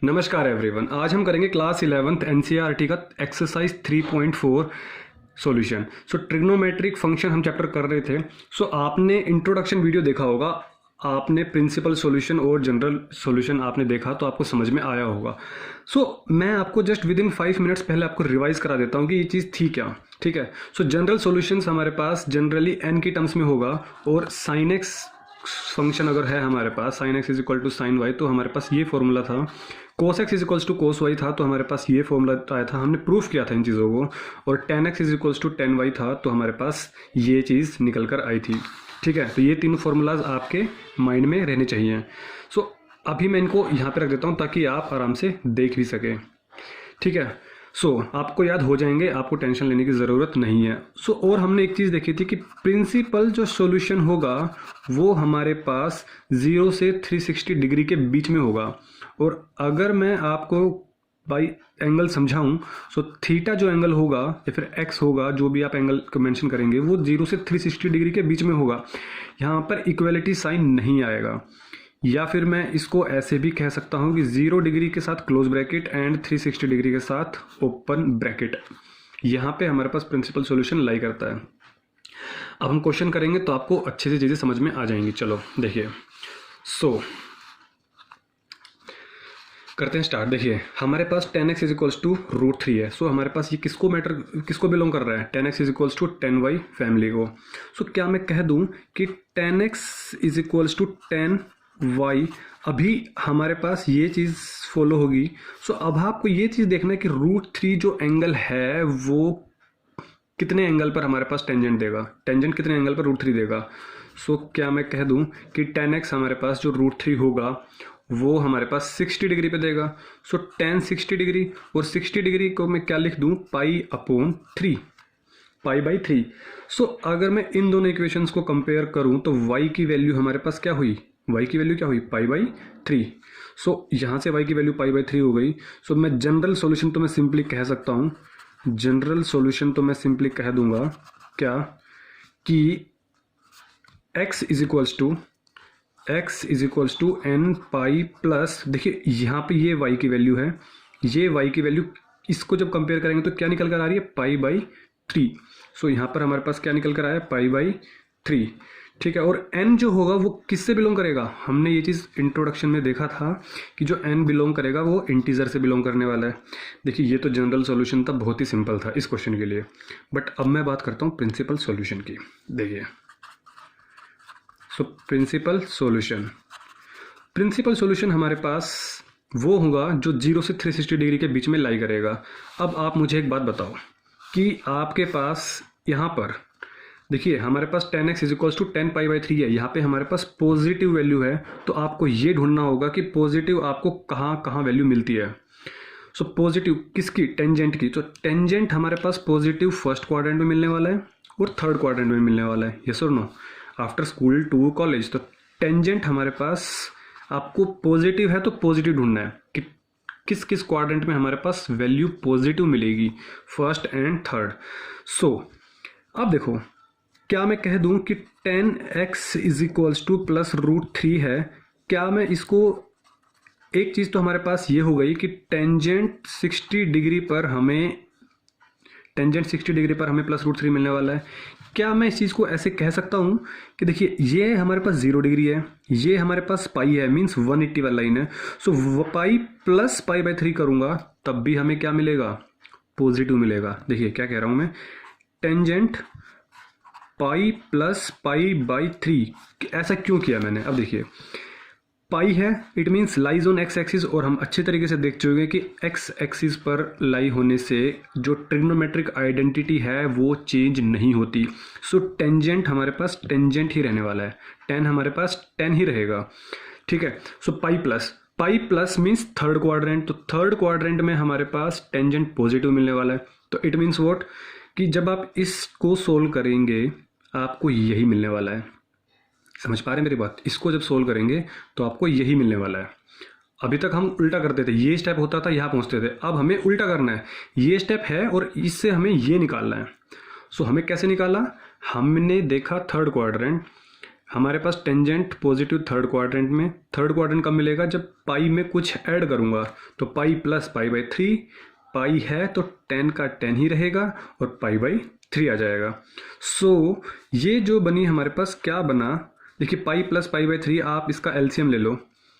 नमस्कार एवरीवन। आज हम करेंगे क्लास 11th एनसीईआरटी का एक्सरसाइज 3.4 सॉल्यूशन। ट्रिग्नोमेट्रिक फंक्शन हम चैप्टर कर रहे थे। आपने इंट्रोडक्शन वीडियो देखा होगा, आपने प्रिंसिपल सॉल्यूशन और जनरल सॉल्यूशन आपने देखा तो आपको समझ में आया होगा। मैं आपको जस्ट विद इन 5 मिनट्स पहले आपको रिवाइज करा देता हूँ कि ये चीज़ थी क्या। ठीक है। जनरल सॉल्यूशंस हमारे पास जनरली एन की टर्म्स में होगा और साइन एक्स फंक्शन अगर है हमारे पास, sine x is equal to sine Y, तो हमारे पास ये फॉर्मूला था। Cos x is equals to cos Y था तो हमारे पास ये फॉर्मूला आया था, हमने प्रूफ किया था इन चीज़ों को। और tan x is equals to tan y था तो हमारे पास ये चीज़ निकल कर आई थी। ठीक है। तो ये तीनों फॉर्मूलाज आपके माइंड में रहने चाहिए। अभी मैं इनको यहाँ पे रख देता हूँ ताकि आप आराम से देख भी सकें। ठीक है। आपको याद हो जाएंगे, आपको टेंशन लेने की ज़रूरत नहीं है। और हमने एक चीज़ देखी थी कि प्रिंसिपल जो सॉल्यूशन होगा वो हमारे पास 0 से 360 डिग्री के बीच में होगा। और अगर मैं आपको बाई एंगल समझाऊं थीटा जो एंगल होगा या फिर एक्स होगा, जो भी आप एंगल को मेंशन करेंगे, वो 0 से 360 डिग्री के बीच में होगा। यहाँ पर इक्वलिटी साइन नहीं आएगा। या फिर मैं इसको ऐसे भी कह सकता हूँ कि 0 डिग्री के साथ क्लोज ब्रैकेट एंड 360 डिग्री के साथ ओपन ब्रैकेट। यहाँ पे हमारे पास प्रिंसिपल सॉल्यूशन लाई करता है। अब हम क्वेश्चन करेंगे तो आपको अच्छे से चीज़ें समझ में आ जाएंगी। चलो देखिए, करते हैं स्टार्ट। देखिए हमारे पास tan x is equals to root three है। हमारे पास ये किसको बिलोंग कर रहा है? Tan x is equals to tan y family को। क्या मैं कह दूं कि tan x is equals to tan y, अभी हमारे पास ये चीज़ फॉलो होगी। अब आपको ये चीज़ देखना है कि रूट थ्री जो एंगल है वो कितने एंगल पर हमारे पास टेंजेंट देगा, टेंजेंट कितने एंगल पर रूट थ्री देगा। क्या मैं कह दूं कि टेन एक्स हमारे पास जो रूट थ्री होगा वो हमारे पास 60 डिग्री पे देगा। टेन 60 डिग्री, और 60 डिग्री को मैं क्या लिख दूं? Pi upon 3, pi by 3। अगर मैं इन दोनों इक्वेशंस को कंपेयर करूं तो y की वैल्यू हमारे पास क्या हुई? y की वैल्यू क्या हुई? पाई बाई 3। यहाँ से y की वैल्यू पाई बाई 3 हो गई। मैं जनरल सॉल्यूशन तो मैं सिंपली कह सकता हूँ, जनरल सॉल्यूशन तो मैं सिंपली कह दूंगा क्या कि x is equals to N pi plus, देखिए यहाँ पे ये y की वैल्यू है, ये y की वैल्यू, इसको जब कंपेयर करेंगे तो क्या निकल कर आ रही है? पाई बाई 3। यहाँ पर हमारे पास क्या निकल कर आया? पाई बाई 3। ठीक है। और n जो होगा वो किससे बिलोंग करेगा? हमने ये चीज़ इंट्रोडक्शन में देखा था कि जो n बिलोंग करेगा वो इंटीजर से बिलोंग करने वाला है। देखिए ये तो जनरल सॉल्यूशन था, बहुत ही सिंपल था इस क्वेश्चन के लिए। बट अब मैं बात करता हूँ प्रिंसिपल सॉल्यूशन की। देखिए प्रिंसिपल सॉल्यूशन हमारे पास वो होगा जो 0 से 360 डिग्री के बीच में लाई करेगा। अब आप मुझे एक बात बताओ कि आपके पास यहाँ पर देखिए हमारे पास tan x is equals to tan pi by 3 है, यहाँ पे हमारे पास पॉजिटिव वैल्यू है। तो आपको ये ढूंढना होगा कि पॉजिटिव आपको कहाँ वैल्यू मिलती है। पॉजिटिव किसकी? टेंजेंट की। टेंजेंट हमारे पास पॉजिटिव फर्स्ट क्वाड्रेंट में मिलने वाला है और थर्ड क्वाड्रेंट में मिलने वाला है। यस और no? After school to college. तो टेंजेंट हमारे पास आपको पॉजिटिव है तो पॉजिटिव ढूंढना है कि किस किस क्वाड्रेंट में हमारे पास वैल्यू पॉजिटिव मिलेगी, फर्स्ट एंड थर्ड। अब देखो, क्या मैं कह दूं कि tan x is equals to plus root three है, क्या मैं इसको, एक चीज़ तो हमारे पास ये हो गई कि टेंजेंट 60 डिग्री पर हमें प्लस रूट थ्री मिलने वाला है। क्या मैं इस चीज़ को ऐसे कह सकता हूँ कि देखिए ये हमारे पास 0 डिग्री है, ये हमारे पास पाई है, मीन्स 180 वाला लाइन है। पाई प्लस पाई बाई 3 करूँगा तब भी हमें क्या मिलेगा? पॉजिटिव मिलेगा। देखिए क्या कह रहा हूँ मैं, tangent pi plus pi by 3। ऐसा क्यों किया मैंने? अब देखिए पाई है, it means lies on x axis, और हम अच्छे तरीके से देख चुके हैं कि एक्स एक्सिस पर लाई होने से जो ट्रिग्नोमेट्रिक आइडेंटिटी है वो चेंज नहीं होती। टेंजेंट हमारे पास टेंजेंट ही रहने वाला है, टेन हमारे पास टेन ही रहेगा। ठीक है। Pi plus means third quadrant, तो थर्ड क्वाड्रेंट में हमारे पास टेंजेंट पॉजिटिव मिलने वाला है। तो इट मीन्स व्हाट कि जब आप इसको सोल्व करेंगे आपको यही मिलने वाला है। समझ पा रहे हैं मेरी बात? इसको जब सोल्व करेंगे तो आपको यही मिलने वाला है। अभी तक हम उल्टा करते थे, ये स्टेप होता था, यहाँ पहुँचते थे। अब हमें उल्टा करना है, ये स्टेप है और इससे हमें ये निकालना है। हमें कैसे निकाला? हमने देखा थर्ड क्वाड्रेंट, हमारे पास टेंजेंट पॉजिटिव थर्ड क्वाड्रेंट में, थर्ड क्वाड्रेंट कब मिलेगा, जब पाई में कुछ ऐड करूँगा, तो पाई प्लस पाई बाई 3, पाई है तो 10 का 10 ही रहेगा और पाई बाई 3 आ जाएगा। सो ये जो बनी हमारे पास क्या बना, देखिए पाई प्लस पाई बाई 3, आप इसका एलसीएम ले लो।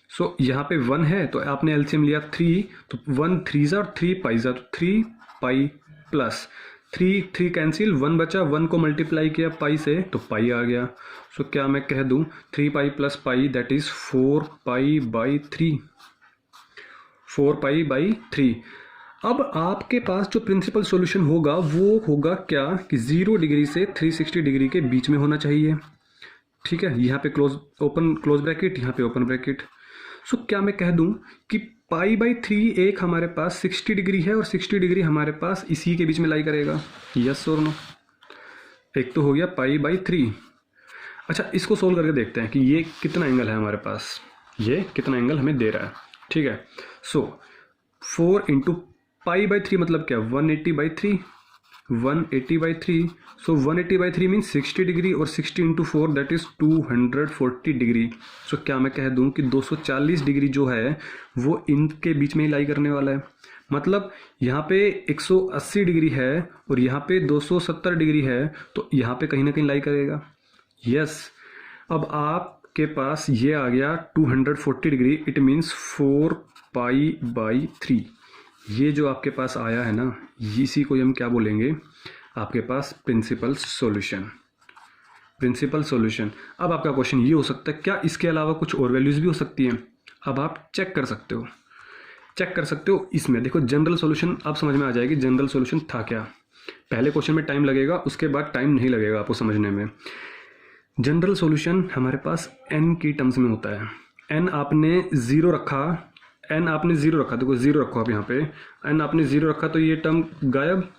सो यहाँ पे 1 है तो आपने एलसीएम लिया 3, तो 1 3 ज़ा और 3 पाई ज़ा, तो 3 पाई प्लस 3 कैंसिल, 1 बचा, 1 को मल्टीप्लाई किया पाई से तो पाई आ गया। सो क्या मैं कह दूँ 3 pi plus pi that is 4 pi by 3, 4 pi by 3। अब आपके पास जो प्रिंसिपल सॉल्यूशन होगा वो होगा क्या कि 0 डिग्री से 360 डिग्री के बीच में होना चाहिए। ठीक है, यहाँ पे क्लोज ब्रैकेट, यहाँ पे ओपन ब्रैकेट। सो क्या मैं कह दूँ कि पाई बाई 3 एक हमारे पास 60 डिग्री है और 60 डिग्री हमारे पास इसी के बीच में लाई करेगा, यस और नो। एक तो हो गया पाई बाई 3। अच्छा, इसको सोल्व करके देखते हैं कि ये कितना एंगल है हमारे पास, ये कितना एंगल हमें दे रहा है। ठीक है, सो 4 इंटू पाई बाई 3 मतलब क्या, 180 by 3, 180 by 3। So 180 by 3 means 60 degree और 60 इंटू 4 दैट इज़ 240 डिग्री। सो क्या मैं कह दूं कि 240 डिग्री जो है वो इनके बीच में ही लाई करने वाला है। मतलब यहाँ पे 180 डिग्री है और यहाँ पे 270 डिग्री है, तो यहाँ पे कहीं ना कहीं लाई करेगा, यस। अब आपके पास ये आ गया 240 degree, it means 4 pi by 3। ये जो आपके पास आया है ना, इसी को हम क्या बोलेंगे, आपके पास प्रिंसिपल सॉल्यूशन, प्रिंसिपल सॉल्यूशन। अब आपका क्वेश्चन ये हो सकता है क्या इसके अलावा कुछ और वैल्यूज़ भी हो सकती हैं। अब आप चेक कर सकते हो, चेक कर सकते हो इसमें। देखो जनरल सॉल्यूशन अब समझ में आ जाएगी जनरल सॉल्यूशन था क्या। पहले क्वेश्चन में टाइम लगेगा, उसके बाद टाइम नहीं लगेगा आपको समझने में। जनरल सॉल्यूशन हमारे पास n की टर्म्स में होता है। n आपने ज़ीरो रखा, n आपने ज़ीरो रखा, देखो ज़ीरो रखो आप यहाँ पे, n आपने ज़ीरो रखा तो ये टर्म गायब।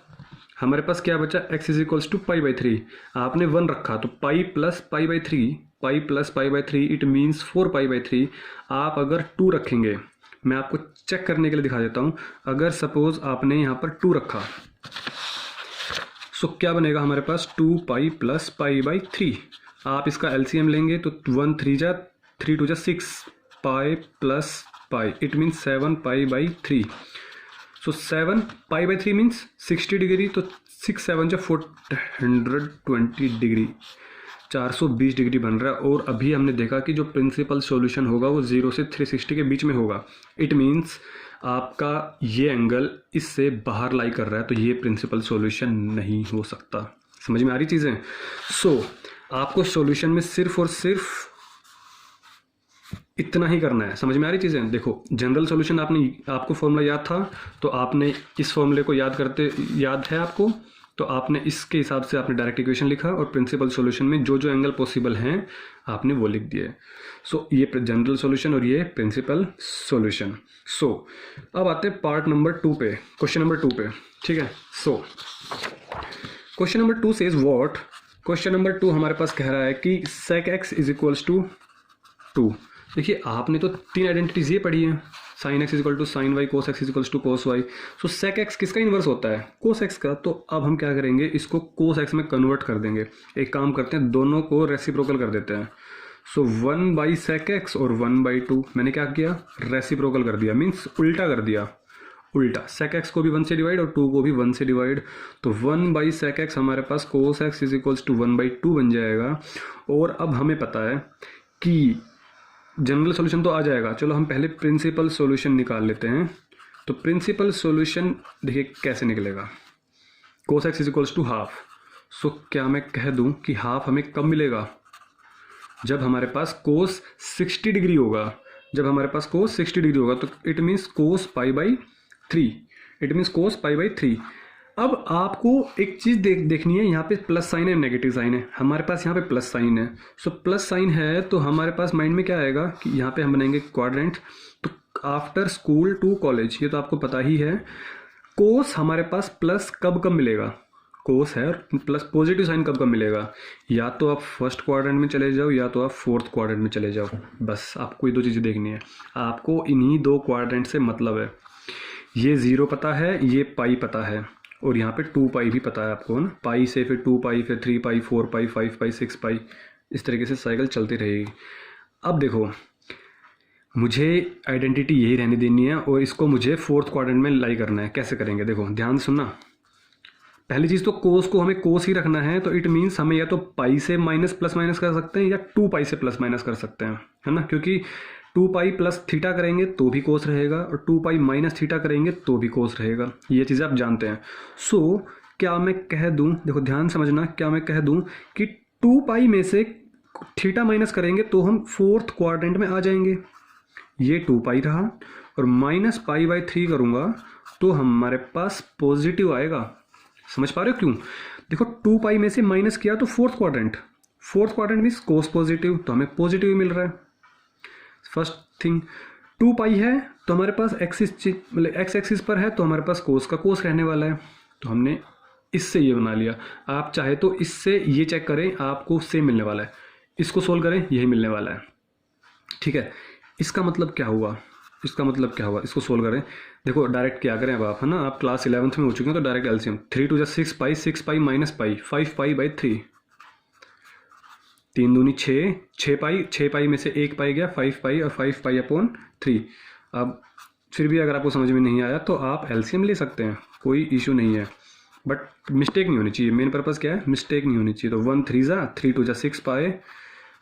हमारे पास क्या बचा, x is equals to pi by 3। आपने 1 रखा तो pi plus pi by 3, pi plus pi by 3 it means 4 pi by 3। आप अगर 2 रखेंगे, मैं आपको चेक करने के लिए दिखा देता हूँ। अगर सपोज आपने यहाँ पर 2 रखा, सो क्या बनेगा हमारे पास 2 पाई प्लस पाई बाई 3। आप इसका एलसीएम लेंगे तो 1 3 जा 3 2 जा 6, pi plus pi it means 7 pi by 3। So 7 pi by 3 means 60 degree, तो 6 7 जा 420 डिग्री, 420 डिग्री बन रहा है। और अभी हमने देखा कि जो प्रिंसिपल सॉल्यूशन होगा वो 0 से 360 के बीच में होगा। इट मीन्स आपका ये एंगल इससे बाहर लाई कर रहा है, तो ये प्रिंसिपल सॉल्यूशन नहीं हो सकता। समझ में आ रही चीज़ें। सो आपको सॉल्यूशन में सिर्फ और सिर्फ इतना ही करना है। समझ में आ रही चीज़ें। देखो जनरल सॉल्यूशन आपको फॉर्मूला याद था, तो आपने इस फॉर्मूले को याद है आपको, तो आपने इसके हिसाब से आपने डायरेक्ट इक्वेशन लिखा और प्रिंसिपल सॉल्यूशन में जो जो एंगल पॉसिबल हैं आपने वो लिख दिए। सो ये जनरल सॉल्यूशन और ये प्रिंसिपल सॉल्यूशन। सो अब आते हैं पार्ट नंबर 2 पे, क्वेश्चन नंबर 2 पे। ठीक है, so question number 2 says what. Question number 2 हमारे पास कह रहा है कि sec x is equals to 2। देखिए आपने तो 3 आइडेंटिटीज ये पढ़ी है, sine x is equal to sine y, cos x is equals to cos y. So sec x किसका इन्वर्स होता है, कोस एक्स का। तो अब हम क्या करेंगे, इसको कोस एक्स में कन्वर्ट कर देंगे। एक काम करते हैं, दोनों को रेसिप्रोकल कर देते हैं। सो 1 बाई सेक एक्स और 1 बाई 2 मैंने क्या किया, रेसिप्रोकल कर दिया, मीन्स उल्टा कर दिया। उल्टा सेक एक्स को भी 1 से डिवाइड और 2 को भी 1 से डिवाइड। तो 1 बाई सेक एक्स हमारे पास cos x is equals to 1 by 2 बन जाएगा। और अब हमें पता है कि जनरल सॉल्यूशन तो आ जाएगा, चलो हम पहले प्रिंसिपल सॉल्यूशन निकाल लेते हैं। तो प्रिंसिपल सॉल्यूशन देखिए कैसे निकलेगा, cos x is equals to half. So क्या मैं कह दूं कि हाफ हमें कब मिलेगा, जब हमारे पास कोस 60 डिग्री होगा। जब हमारे पास कोस 60 डिग्री होगा तो it means cos pi by 3, it means cos pi by 3। अब आपको एक चीज़ देखनी है, यहाँ पे प्लस साइन है नेगेटिव साइन है, हमारे पास यहाँ पे प्लस साइन है। सो प्लस साइन है तो हमारे पास माइंड में क्या आएगा कि यहाँ पे हम बनाएंगे क्वाड्रेंट। तो आफ्टर स्कूल टू कॉलेज, ये तो आपको पता ही है, कोस हमारे पास प्लस कब मिलेगा, कोस है और प्लस पॉजिटिव साइन कब मिलेगा, या तो आप फर्स्ट क्वाड्रेंट में चले जाओ या तो आप फोर्थ क्वाड्रेंट में चले जाओ। बस आपको ये 2 चीज़ें देखनी है, आपको इन्हीं 2 क्वाड्रेंट से मतलब है। ये 0 पता है, ये पाई पता है, और यहाँ पे 2 पाई भी पता है आपको ना, पाई से फिर 2 पाई, फिर 3 पाई, 4 पाई, 5 पाई, 6 पाई, इस तरीके से साइकिल चलती रहेगी। अब देखो, मुझे आइडेंटिटी यही रहने देनी है और इसको मुझे फोर्थ क्वाड्रेंट में लाई करना है। कैसे करेंगे, देखो ध्यान से सुनना। पहली चीज़ तो कोस को हमें कोस ही रखना है, तो इट मीन्स हमें या तो पाई से माइनस प्लस माइनस कर सकते हैं या 2 पाई से प्लस माइनस कर सकते हैं, है ना, क्योंकि 2 पाई प्लस थीटा करेंगे तो भी कोस रहेगा और 2 पाई माइनस थीटा करेंगे तो भी कोस रहेगा। ये चीज़ें आप जानते हैं। सो क्या मैं कह दूँ, देखो ध्यान समझना, क्या मैं कह दूँ कि 2 पाई में से थीटा माइनस करेंगे तो हम फोर्थ क्वाड्रेंट में आ जाएंगे। ये 2 पाई रहा और माइनस पाई बाई 3 करूँगा तो हमारे पास पॉजिटिव आएगा। समझ पा रहे हो क्यों? देखो 2 पाई में से माइनस किया तो फोर्थ क्वाड्रेंट मीन्स कोस पॉजिटिव, तो हमें पॉजिटिव ही मिल रहा है। फर्स्ट थिंग, 2 पाई है तो हमारे पास एक्सिस मतलब एक्स एक्सिस पर है तो हमारे पास कोस का कोस रहने वाला है, तो हमने इससे ये बना लिया। आप चाहे तो इससे ये चेक करें, आपको सेम मिलने वाला है, इसको सोल्व करें यही मिलने वाला है। ठीक है, इसका मतलब क्या हुआ, इसको सोल्व करें। देखो डायरेक्ट क्या करें अब आप, है ना, आप क्लास 11th में हो चुके हैं तो direct LCM 3 2 6 pi, 6 pi minus pi, 5 pi by 3, 3 दूनी 6 पाई, 6 पाई में से 1 पाई गया 5 पाई और 5 पाई अपॉन 3। अब फिर भी अगर आपको समझ में नहीं आया तो आप एलसीएम ले सकते हैं, कोई इशू नहीं है, बट मिस्टेक नहीं होनी चाहिए। मेन पर्पज़ क्या है, मिस्टेक नहीं होनी चाहिए। तो 1 3 जा 3 2 जा 6 पाई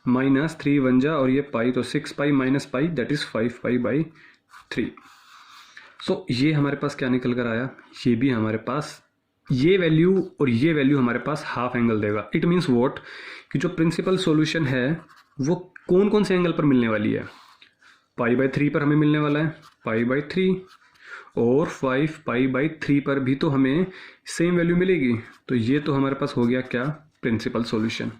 माइनस 3 1 जा और ये पाई, तो 6 pi minus pi that is 5 pi by 3। So ये हमारे पास क्या निकल कर आया, ये भी हमारे पास ये वैल्यू और ये वैल्यू हमारे पास हाफ एंगल देगा। इट मीन्स वॉट कि जो प्रिंसिपल सॉल्यूशन है वो कौन कौन से एंगल पर मिलने वाली है, पाई बाई 3 पर हमें मिलने वाला है पाई बाई 3 और 5 पाई बाई 3 पर भी तो हमें सेम वैल्यू मिलेगी। तो ये तो हमारे पास हो गया क्या, प्रिंसिपल सॉल्यूशन।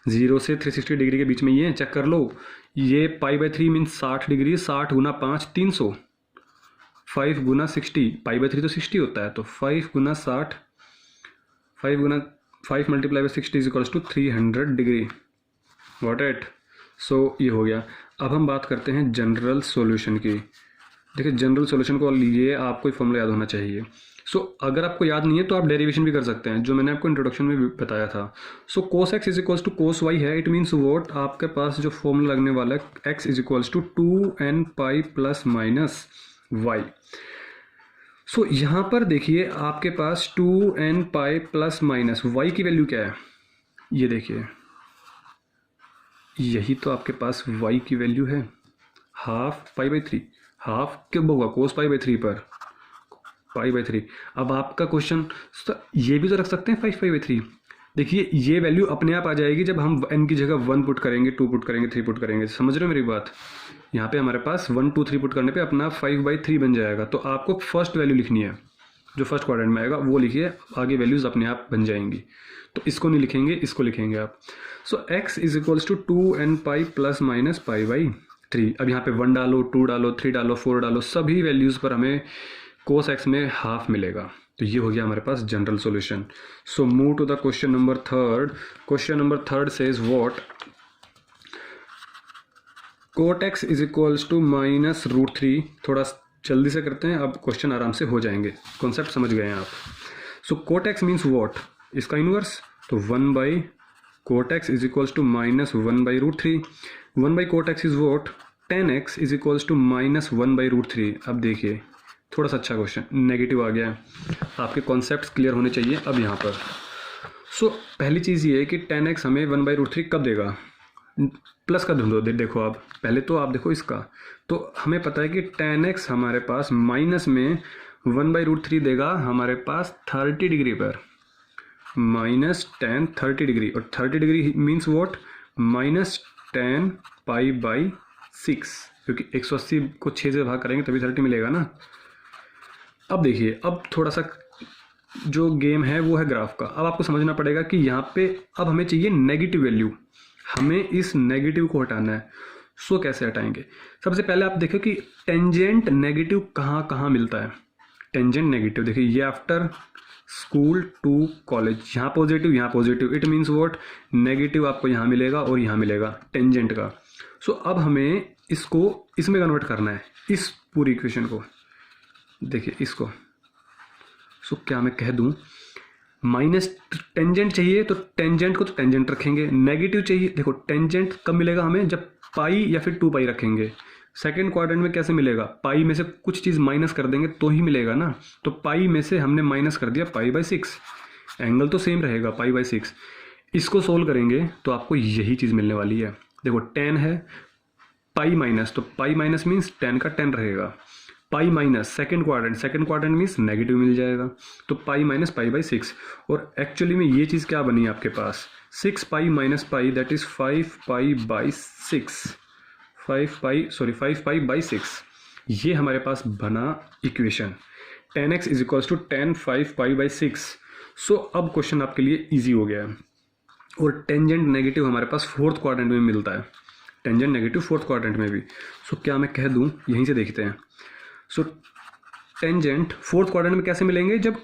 0 से 360 डिग्री के बीच में ये चेक कर लो, ये पाई बाई 3 मीन्स 60 डिग्री, 60 गुना 5 300, 5 गुना 60, पाई बाई 3 तो 60 होता है, तो 5 गुना 60, 5 multiply by 60 is equals to 300 degree. Got it? So ये हो गया। अब हम बात करते हैं जनरल सॉल्यूशन की। देखिए जनरल सॉल्यूशन को लिए आपको एक फॉर्मूला याद होना चाहिए। सो अगर आपको याद नहीं है तो आप डेरिवेशन भी कर सकते हैं, जो मैंने आपको इंट्रोडक्शन में भी बताया था। So cos x is equals to cos y है। इट मीन्स वॉट, आपके पास जो फॉर्मूला लगने वाला है x is equals to 2n pi plus minus y. So यहाँ पर देखिए आपके पास 2n pi plus minus y की वैल्यू क्या है, ये देखिए, यही तो आपके पास y की वैल्यू है, हाफ पाई बाई 3। हाफ कब होगा, कोस पाई बाई 3 पर पाई बाई 3। अब आपका क्वेश्चन ये भी तो रख सकते हैं 5 पाई बाई 3। देखिए ये वैल्यू अपने आप आ जाएगी जब हम n की जगह 1 पुट करेंगे, 2 पुट करेंगे, 3 पुट करेंगे। समझ रहे हो मेरी बात? यहाँ पे हमारे पास 1 2 3 पुट करने पे अपना 5 बाई 3 बन जाएगा। तो आपको फर्स्ट वैल्यू लिखनी है, जो फर्स्ट क्वाड्रेंट में आएगा वो लिखिए, आगे वैल्यूज़ अपने आप बन जाएंगी। तो इसको नहीं लिखेंगे, इसको लिखेंगे आप। So x is equals to 2n pi plus minus pi by 3। अब यहाँ पे 1 डालो, 2 डालो, 3 डालो, 4 डालो, सभी वैल्यूज़ पर हमें कोस x में हाफ मिलेगा। तो ये हो गया हमारे पास general solution. So move to the question number 3। Question number 3 says what, cot x is equals to minus root 3। थोड़ा जल्दी से करते हैं, अब क्वेश्चन आराम से हो जाएंगे, कॉन्सेप्ट समझ गए हैं आप। So cot x means what, इसका इनवर्स, तो 1 by cot x is equals to minus 1 by root 3। 1 by cot x is what, tan x is equals to minus 1 by root 3। अब देखिए थोड़ा सा अच्छा क्वेश्चन, नेगेटिव आ गया है, आपके कॉन्सेप्ट्स क्लियर होने चाहिए अब यहाँ पर। सो पहली चीज़ ये है कि tan x हमें 1 बाई रूट 3 कब देगा, प्लस का ढूंढो। देखो आप पहले तो आप देखो इसका, तो हमें पता है कि tan x हमारे पास माइनस में 1 बाई रूट 3 देगा हमारे पास 30 डिग्री पर, माइनस tan 30 डिग्री, और 30 degree means what, minus tan pi by 6, क्योंकि 180 को 6 से भाग करेंगे तभी 30 मिलेगा ना। अब देखिए, अब थोड़ा सा जो गेम है वो है ग्राफ का। अब आपको समझना पड़ेगा कि यहाँ पे अब हमें चाहिए नेगेटिव वैल्यू, हमें इस नेगेटिव को हटाना है। सो कैसे हटाएंगे, सबसे पहले आप देखो कि टेंजेंट नेगेटिव कहाँ कहाँ मिलता है। टेंजेंट नेगेटिव देखिए, ये आफ्टर स्कूल टू कॉलेज, यहाँ positive, it means what, negative आपको यहाँ मिलेगा और यहाँ मिलेगा टेंजेंट का। सो अब हमें इसको इसमें कन्वर्ट करना है, इस पूरी इक्वेशन को देखिए इसको। सो क्या मैं कह दूँ, माइनस टेंजेंट चाहिए तो टेंजेंट को तो टेंजेंट रखेंगे, नेगेटिव चाहिए, देखो टेंजेंट कब मिलेगा हमें, जब पाई या फिर 2 पाई रखेंगे। सेकेंड क्वाड्रेंट में कैसे मिलेगा, पाई में से कुछ चीज़ माइनस कर देंगे तो ही मिलेगा ना, तो पाई में से हमने माइनस कर दिया पाई/6, एंगल तो सेम रहेगा पाई/6। इसको सोल्व करेंगे तो आपको यही चीज़ मिलने वाली है। देखो टेन है, पाई माइनस, तो पाई माइनस मीन्स टेन का 10 रहेगा, pi minus second quadrant means negative मिल जाएगा, तो पाई माइनस पाई/6। और एक्चुअली में ये चीज़ क्या बनी आपके पास, 6 pi minus pi that is 5 pi, 5 pi, ये हमारे पास बना equation. 10x is equals to 10 5 pi. So अब क्वेश्चन आपके लिए ईजी हो गया है। और टेंजेंट नेगेटिव हमारे पास फोर्थ क्वाड्रेंट में मिलता है, टेंजेंट नेगेटिव फोर्थ क्वाड्रेंट में भी। सो क्या मैं कह दूं, यहीं से देखते हैं। सो टेंजेंट फोर्थ क्वाड्रेंट में कैसे मिलेंगे, जब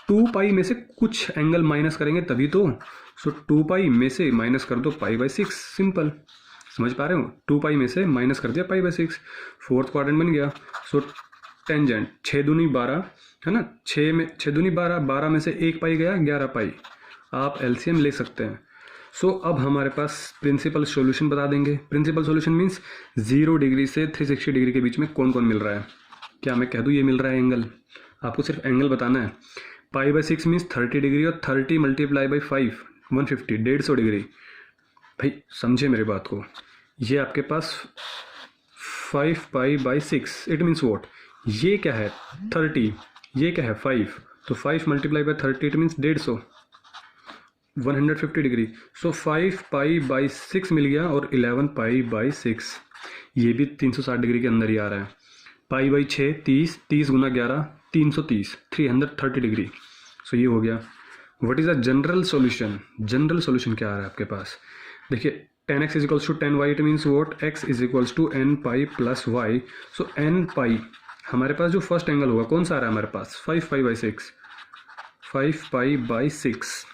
2 पाई में से कुछ एंगल माइनस करेंगे तभी तो। सो 2 पाई में से माइनस कर दो पाई/6, सिंपल, समझ पा रहे हो, 2 पाई में से माइनस कर दिया पाई/6, फोर्थ क्वाड्रेंट बन गया। सो टेंजेंट 6 दूनी 12 है ना, 6 दूनी 12, 12 में से 1 पाई गया 11 पाई, आप एलसीएम ले सकते हैं। सो अब हमारे पास प्रिंसिपल सॉल्यूशन बता देंगे। प्रिंसिपल सॉल्यूशन मीन्स 0 डिग्री से 360 डिग्री के बीच में कौन कौन मिल रहा है। क्या मैं कह दूँ ये मिल रहा है एंगल, आपको सिर्फ एंगल बताना है। पाई/6 मीन्स 30 डिग्री, और 30 मल्टीप्लाई बाई 5 150, 150 डिग्री। भाई समझे मेरी बात को, ये आपके पास 5 पाई/6, इट मीन्स वॉट, ये क्या है 30, ये क्या है 5, तो 5 multiply by 30 it means 150, 150 degree. So 5 pi मिल गया, और 11 पाई/6, ये भी 360 डिग्री के अंदर ही आ रहा है। पाई/6 30, 30 गुना 11 330, 330 डिग्री। सो ये हो गया। What is the general solution, general solution क्या आ रहा है आपके पास, देखिए 10x is equals to 10y, it means what, x is equals to n pi plus y। So n pi हमारे पास जो फर्स्ट एंगल होगा कौन सा आ रहा है हमारे पास, 5 पाई/6, 5 पाई/6,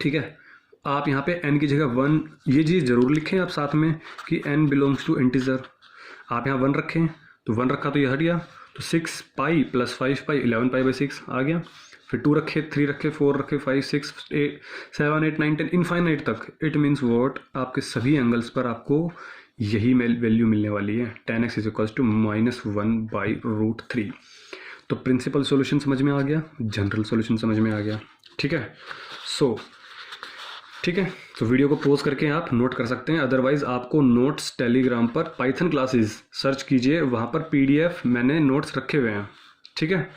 ठीक है। आप यहाँ पे n की जगह 1, ये चीज़ जरूर लिखें आप साथ में कि n बिलोंग्स टू इंटीजर। आप यहाँ 1 रखें तो 1 रखा तो ये हट गया, तो 6 पाई प्लस 5 पाई 11 पाई/6 आ गया। फिर 2 रखे, 3 रखे, 4 रखे, 5 6 8 7 8 9 10 इनफाइनाइट तक। इट मीन्स वॉट, आपके सभी एंगल्स पर आपको यही वैल्यू मिलने वाली है, 10x इज इक्वल्स टू -1/√3। तो प्रिंसिपल सॉल्यूशन समझ में आ गया, जनरल सॉल्यूशन समझ में आ गया, ठीक है। सो ठीक है, तो वीडियो को पॉज करके आप नोट कर सकते हैं। अदरवाइज आपको नोट्स टेलीग्राम पर पाइथन क्लासेस सर्च कीजिए, वहाँ पर PDF मैंने नोट्स रखे हुए हैं, ठीक है।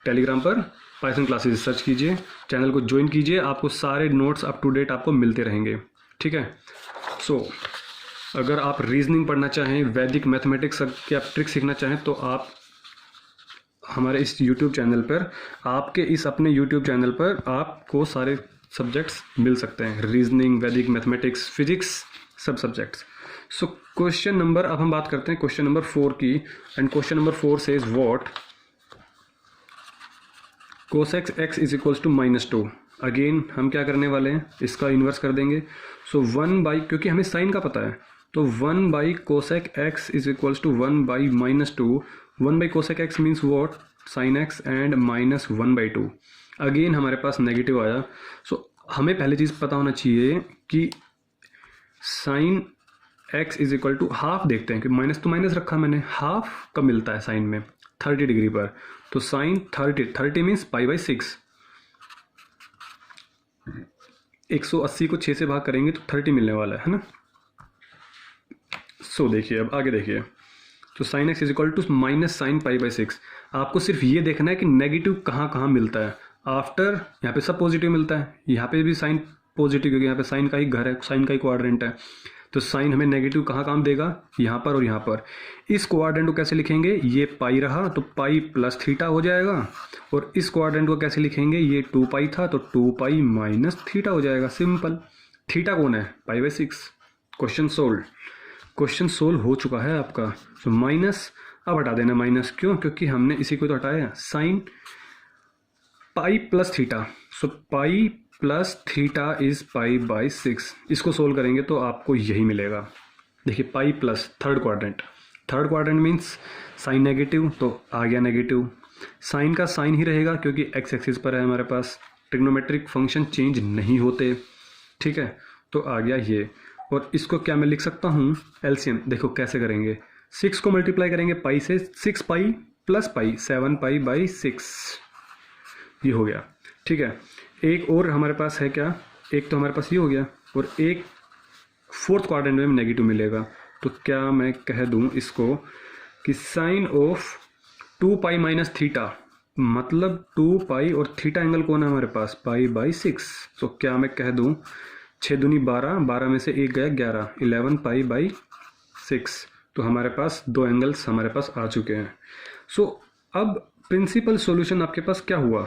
टेलीग्राम पर पाइथन क्लासेस सर्च कीजिए, चैनल को ज्वाइन कीजिए, आपको सारे नोट्स अप टू डेट आपको मिलते रहेंगे, ठीक है। सो अगर आप रीजनिंग पढ़ना चाहें, वैदिक मैथमेटिक्स के आप ट्रिक सीखना चाहें, तो आप हमारे इस यूट्यूब चैनल पर, आपके इस अपने यूट्यूब चैनल पर आपको सारे सब्जेक्ट्स मिल सकते हैं, रीजनिंग, वैदिक मैथमेटिक्स, फिजिक्स, सब सब्जेक्ट्स। सो क्वेश्चन नंबर, अब हम बात करते हैं क्वेश्चन नंबर 4 की। And question number 4 says what, cosec x is equals to -2। Again हम क्या करने वाले हैं, इसका इन्वर्स कर देंगे। सो 1 बाई, क्योंकि हमें साइन का पता है, तो 1 by cosec x is equals to 1 by -2। 1 by cosec x means what, sine x and -1/2। Again हमारे पास नेगेटिव आया। सो हमें पहले चीज़ पता होना चाहिए कि sine x is equal to half, देखते हैं कि माइनस तो माइनस रखा मैंने, हाफ कब मिलता है साइन में, 30 डिग्री पर। तो साइन 30 मीन्स पाई/6, 180 को 6 से भाग करेंगे तो 30 मिलने वाला है ना। सो देखिए अब आगे देखिए, तो sine x is equal to minus sine pi. आपको सिर्फ ये देखना है कि नेगेटिव कहाँ कहाँ मिलता है। आफ्टर यहाँ पे सब पॉजिटिव मिलता है, यहाँ पे भी साइन पॉजिटिव, क्योंकि यहाँ पे साइन का ही घर है, साइन का ही क्वाड्रेंट है। तो साइन हमें नेगेटिव कहाँ काम देगा, यहाँ पर और यहाँ पर। इस क्वाड्रेंट को कैसे लिखेंगे, ये पाई रहा तो पाई प्लस थीटा हो जाएगा, और इस क्वाड्रेंट को कैसे लिखेंगे, ये 2 पाई था तो 2 पाई माइनस थीटा हो जाएगा, सिंपल। थीटा कौन है, पाई/6। क्वेश्चन सोल्व, क्वेश्चन सोल्व हो चुका है आपका। सो माइनस अब हटा देना, माइनस क्यों, क्योंकि हमने इसी को तो हटाया, sine pi plus theta. So pi plus theta is pi. इसको सोल्व करेंगे तो आपको यही मिलेगा। देखिए pi plus third quadrant means sine negative, तो आ गया नेगेटिव। साइन का साइन ही रहेगा क्योंकि x एक्सिस पर है हमारे पास, ट्रिग्नोमेट्रिक फंक्शन चेंज नहीं होते, ठीक है। तो आ गया ये, और इसको क्या मैं लिख सकता हूँ एलसीएम, देखो कैसे करेंगे। 6 को मल्टीप्लाई करेंगे पाई से, 6 pi plus pi 7 pi by 6, ये हो गया, ठीक है। एक और हमारे पास है क्या, एक तो हमारे पास ये हो गया, और एक फोर्थ क्वाड्रेंट में नेगेटिव मिलेगा। तो क्या मैं कह दूँ इसको कि sine of 2 pi minus theta, मतलब 2 पाई और थीटा एंगल कौन है हमारे पास, पाई बाई 6। तो क्या मैं कह दूँ 6 दूनी 12, 12 में से 1 गया 11, 11 पाई बाई 6। तो हमारे पास दो एंगल्स हमारे पास आ चुके हैं। सो अब प्रिंसिपल सॉल्यूशन आपके पास क्या हुआ,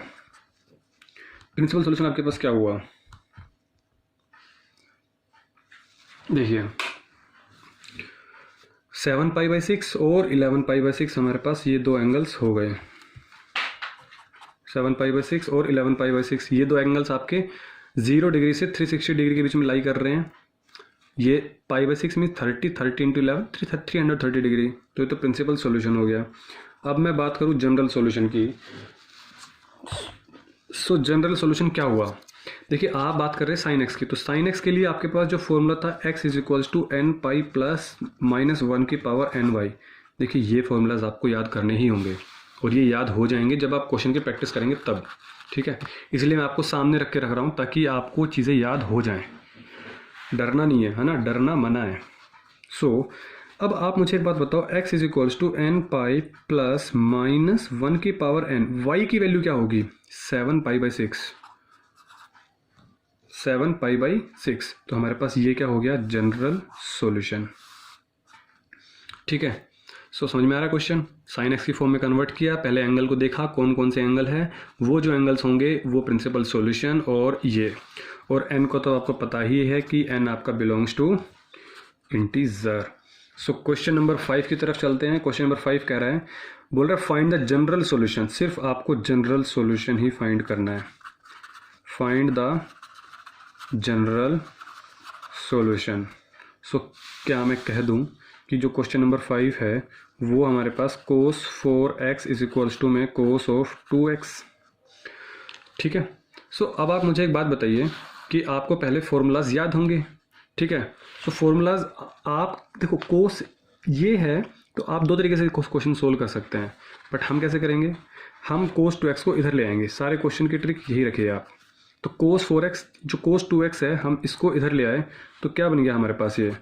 प्रिंसिपल सॉल्यूशन आपके पास क्या हुआ, देखिए 7 पाई बाई 6 और 11 पाई बाई 6 हमारे पास ये दो एंगल्स हो गए। 7 पाई बाई 6 और 11 पाई बाई 6, ये दो एंगल्स आपके 0 डिग्री से 360 डिग्री के बीच में लाई कर रहे हैं। ये पाई बाई 6 में 30 इंटू 11 330 डिग्री। तो ये तो प्रिंसिपल सॉल्यूशन हो गया। अब मैं बात करूँ जनरल सॉल्यूशन की। सो जनरल सॉल्यूशन क्या हुआ, देखिए आप बात कर रहे हैं साइन एक्स की, तो साइन एक्स के लिए आपके पास जो फॉर्मूला था x is equals to N pi plus minus 1 की पावर एन वाई। देखिए ये फॉर्मूलाज आपको याद करने ही होंगे, और ये याद हो जाएंगे जब आप क्वेश्चन की प्रैक्टिस करेंगे तब, ठीक है। इसलिए मैं आपको सामने रख के रख रहा हूँ ताकि आपको चीज़ें याद हो जाएं। डरना नहीं है ना, डरना मना है। सो अब आप मुझे एक बात बताओ, x is equals to N pi plus minus 1 की पावर एन, y की वैल्यू क्या होगी 7 पाई बाई 6, 7 पाई बाई 6। तो हमारे पास ये क्या हो गया जनरल सॉल्यूशन, ठीक है। सो समझ में आ रहा है क्वेश्चन, साइन एक्स की फॉर्म में कन्वर्ट किया, पहले एंगल को देखा कौन कौन से एंगल है, वो जो एंगल्स होंगे वो प्रिंसिपल सॉल्यूशन, और ये, और एन को तो आपको पता ही है कि एन आपका belongs to integer. So question number 5 की तरफ चलते हैं। क्वेश्चन नंबर 5 कह रहा है, बोल रहा है फाइंड द जनरल सॉल्यूशन, सिर्फ आपको जनरल सॉल्यूशन ही फाइंड करना है। Find the general solution. So क्या मैं कह दूं कि जो क्वेश्चन नंबर 5 है वो हमारे पास cos 4x is equals to में cos ऑफ 2x, ठीक है। सो अब आप मुझे एक बात बताइए कि आपको पहले फॉर्मूलाज याद होंगे, ठीक है। सो फॉर्मूलाज आप देखो, cos ये है तो आप दो तरीके से क्वेश्चन सोल्व कर सकते हैं, बट हम कैसे करेंगे, हम cos 2x को इधर ले आएंगे। सारे क्वेश्चन की ट्रिक यही रखिए आप। तो cos 4x जो cos 2x है हम इसको इधर ले आए, तो क्या बन गया हमारे पास ये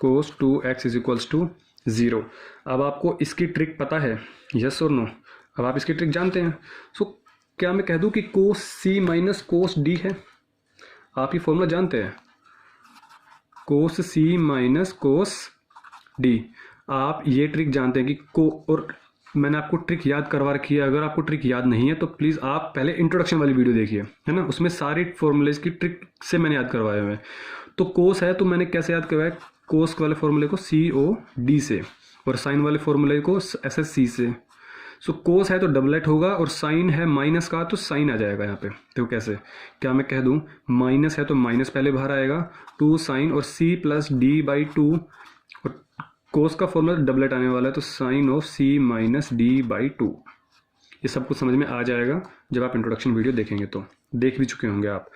cos 2x is equals to 0। अब आपको इसकी ट्रिक पता है, यस और नो, अब आप इसकी ट्रिक जानते हैं। सो क्या मैं कह दूं कि cos c minus cos d है, आप ये फॉर्मूला जानते हैं, cos c minus cos d। आप ये ट्रिक जानते हैं कि और मैंने आपको ट्रिक याद करवा रखी है। अगर आपको ट्रिक याद नहीं है तो प्लीज़ आप पहले इंट्रोडक्शन वाली वीडियो देखिए, है ना, उसमें सारी फॉर्मूलेज की ट्रिक से मैंने याद करवाया हुआ है। तो कोस है तो मैंने कैसे याद करवाया, कोस वाले फॉर्मूले को COD से, और साइन वाले फॉर्मूले को SSC से। सो कोस है तो डबलेट होगा, और साइन है माइनस का तो साइन आ जाएगा यहाँ पे। तो कैसे, क्या मैं कह दूँ माइनस है तो माइनस पहले बाहर आएगा, 2 साइन और C प्लस D बाई 2, और कोस का फॉर्मूला डबलेट आने वाला है तो sine of C minus D by 2। ये सब कुछ समझ में आ जाएगा जब आप इंट्रोडक्शन वीडियो देखेंगे, तो देख भी चुके होंगे आप।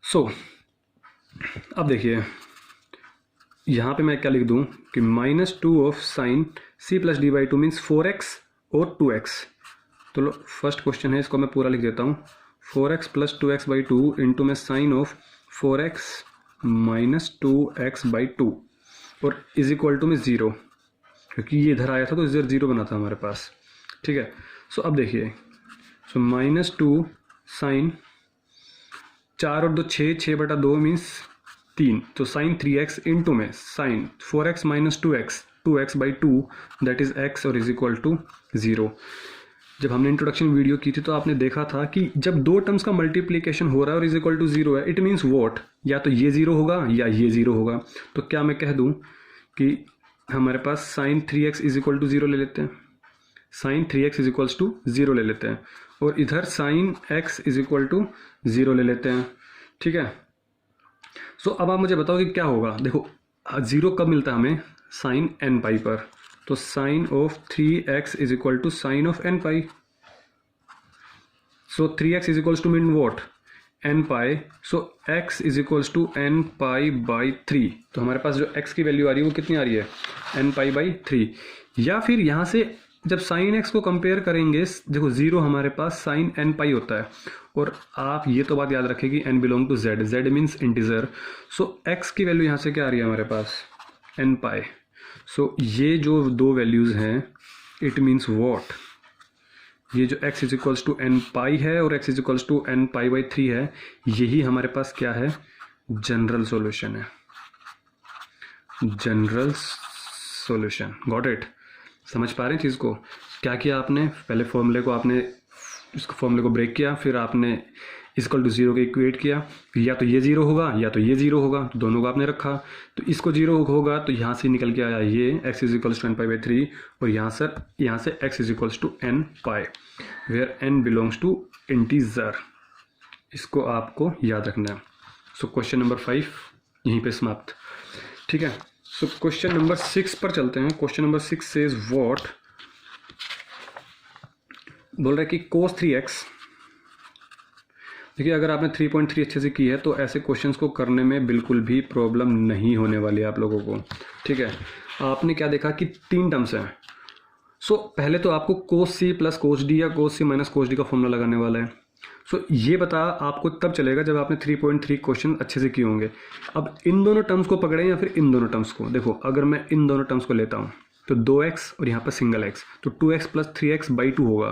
सो अब देखिए यहाँ पे मैं क्या लिख दूँ कि -2 of sine C plus D by 2 means 4x और 2x। तो लो फर्स्ट क्वेश्चन है, इसको मैं पूरा लिख देता हूँ, 4x plus 2x by 2 into में sine of 4x minus 2x by 2, और इज इक्वल टू में 0, क्योंकि ये इधर आया था तो इधर 0 बना था हमारे पास, ठीक है। सो अब देखिए, सो -2 साइन 4 और 2 6 बटा 2 मीन्स 3, तो साइन 3x इंटू में sine 4x minus 2x by 2 that is x, और इज इक्वल टू 0। जब हमने इंट्रोडक्शन वीडियो की थी तो आपने देखा था कि जब दो टर्म्स का मल्टीप्लिकेशन हो रहा है और इज इक्वल टू 0 है, इट मीन्स वॉट, या तो ये 0 होगा या ये 0 होगा। तो क्या मैं कह दूं कि हमारे पास sine 3x is equal to 0 ले लेते हैं, sign 3x is equals to 0 ले लेते हैं, और इधर sine x is equal to 0 ले लेते हैं, ठीक है। सो अब आप मुझे बताओ कि क्या होगा। देखो 0 कब मिलता है हमें, साइन n पाई पर, तो sine of 3x is equal to sine of n pi. So 3x is equals to mean what, n pi, so x is equals to N pi by 3। तो हमारे पास जो x की value आ रही है वो कितनी आ रही है, एन पाई बाई 3। या फिर यहाँ से जब साइन x को कंपेयर करेंगे, देखो जीरो हमारे पास साइन एन पाई होता है, और आप ये तो बात याद रखें कि n belong to z, z means integer. So x की वैल्यू यहाँ से क्या आ रही है हमारे पास, एन पाई। सो ये जो दो वैल्यूज़ हैं, इट मीन्स वॉट, ये जो x is equals to N pi है और x is equals to N pi by 3 है, यही हमारे पास क्या है, जनरल सॉल्यूशन है, जनरल सॉल्यूशन। Got it? समझ पा रहे हैं चीज़ को? क्या किया आपने, पहले फॉर्मूले को आपने, इसको फॉर्मूले को ब्रेक किया, फिर आपने इक्वल टू जीरो के इक्वेट किया, फिर या तो ये जीरो होगा या तो ये जीरो होगा, तो दोनों को आपने रखा, तो इसको जीरो होगा तो यहाँ से निकल के आया ये x is equals to N pi by 3, और यहाँ से x is equals to N pi, where n belongs to integer. इसको आपको याद रखना है। सो क्वेश्चन नंबर 5 यहीं पे समाप्त। ठीक है, सो क्वेश्चन नंबर 6 पर चलते हैं। क्वेश्चन नंबर 6 सेज व्हाट, बोल रहा है कि cos 3x। देखिए अगर आपने 3.3 अच्छे से की है तो ऐसे क्वेश्चंस को करने में बिल्कुल भी प्रॉब्लम नहीं होने वाली है आप लोगों को। ठीक है, आपने क्या देखा कि 3 टर्म्स हैं। सो पहले तो आपको cos c plus cos d या cos c minus cos d का फॉर्मूला लगाने वाला है। सो ये बता आपको तब चलेगा जब आपने 3.3 क्वेश्चन अच्छे से किए होंगे। अब इन दोनों टर्म्स को पकड़ें या फिर इन दोनों टर्म्स को। देखो अगर मैं इन दोनों टर्म्स को लेता हूँ तो 2x और यहाँ पर सिंगल x, तो 2x प्लस 3x बाई 2 होगा,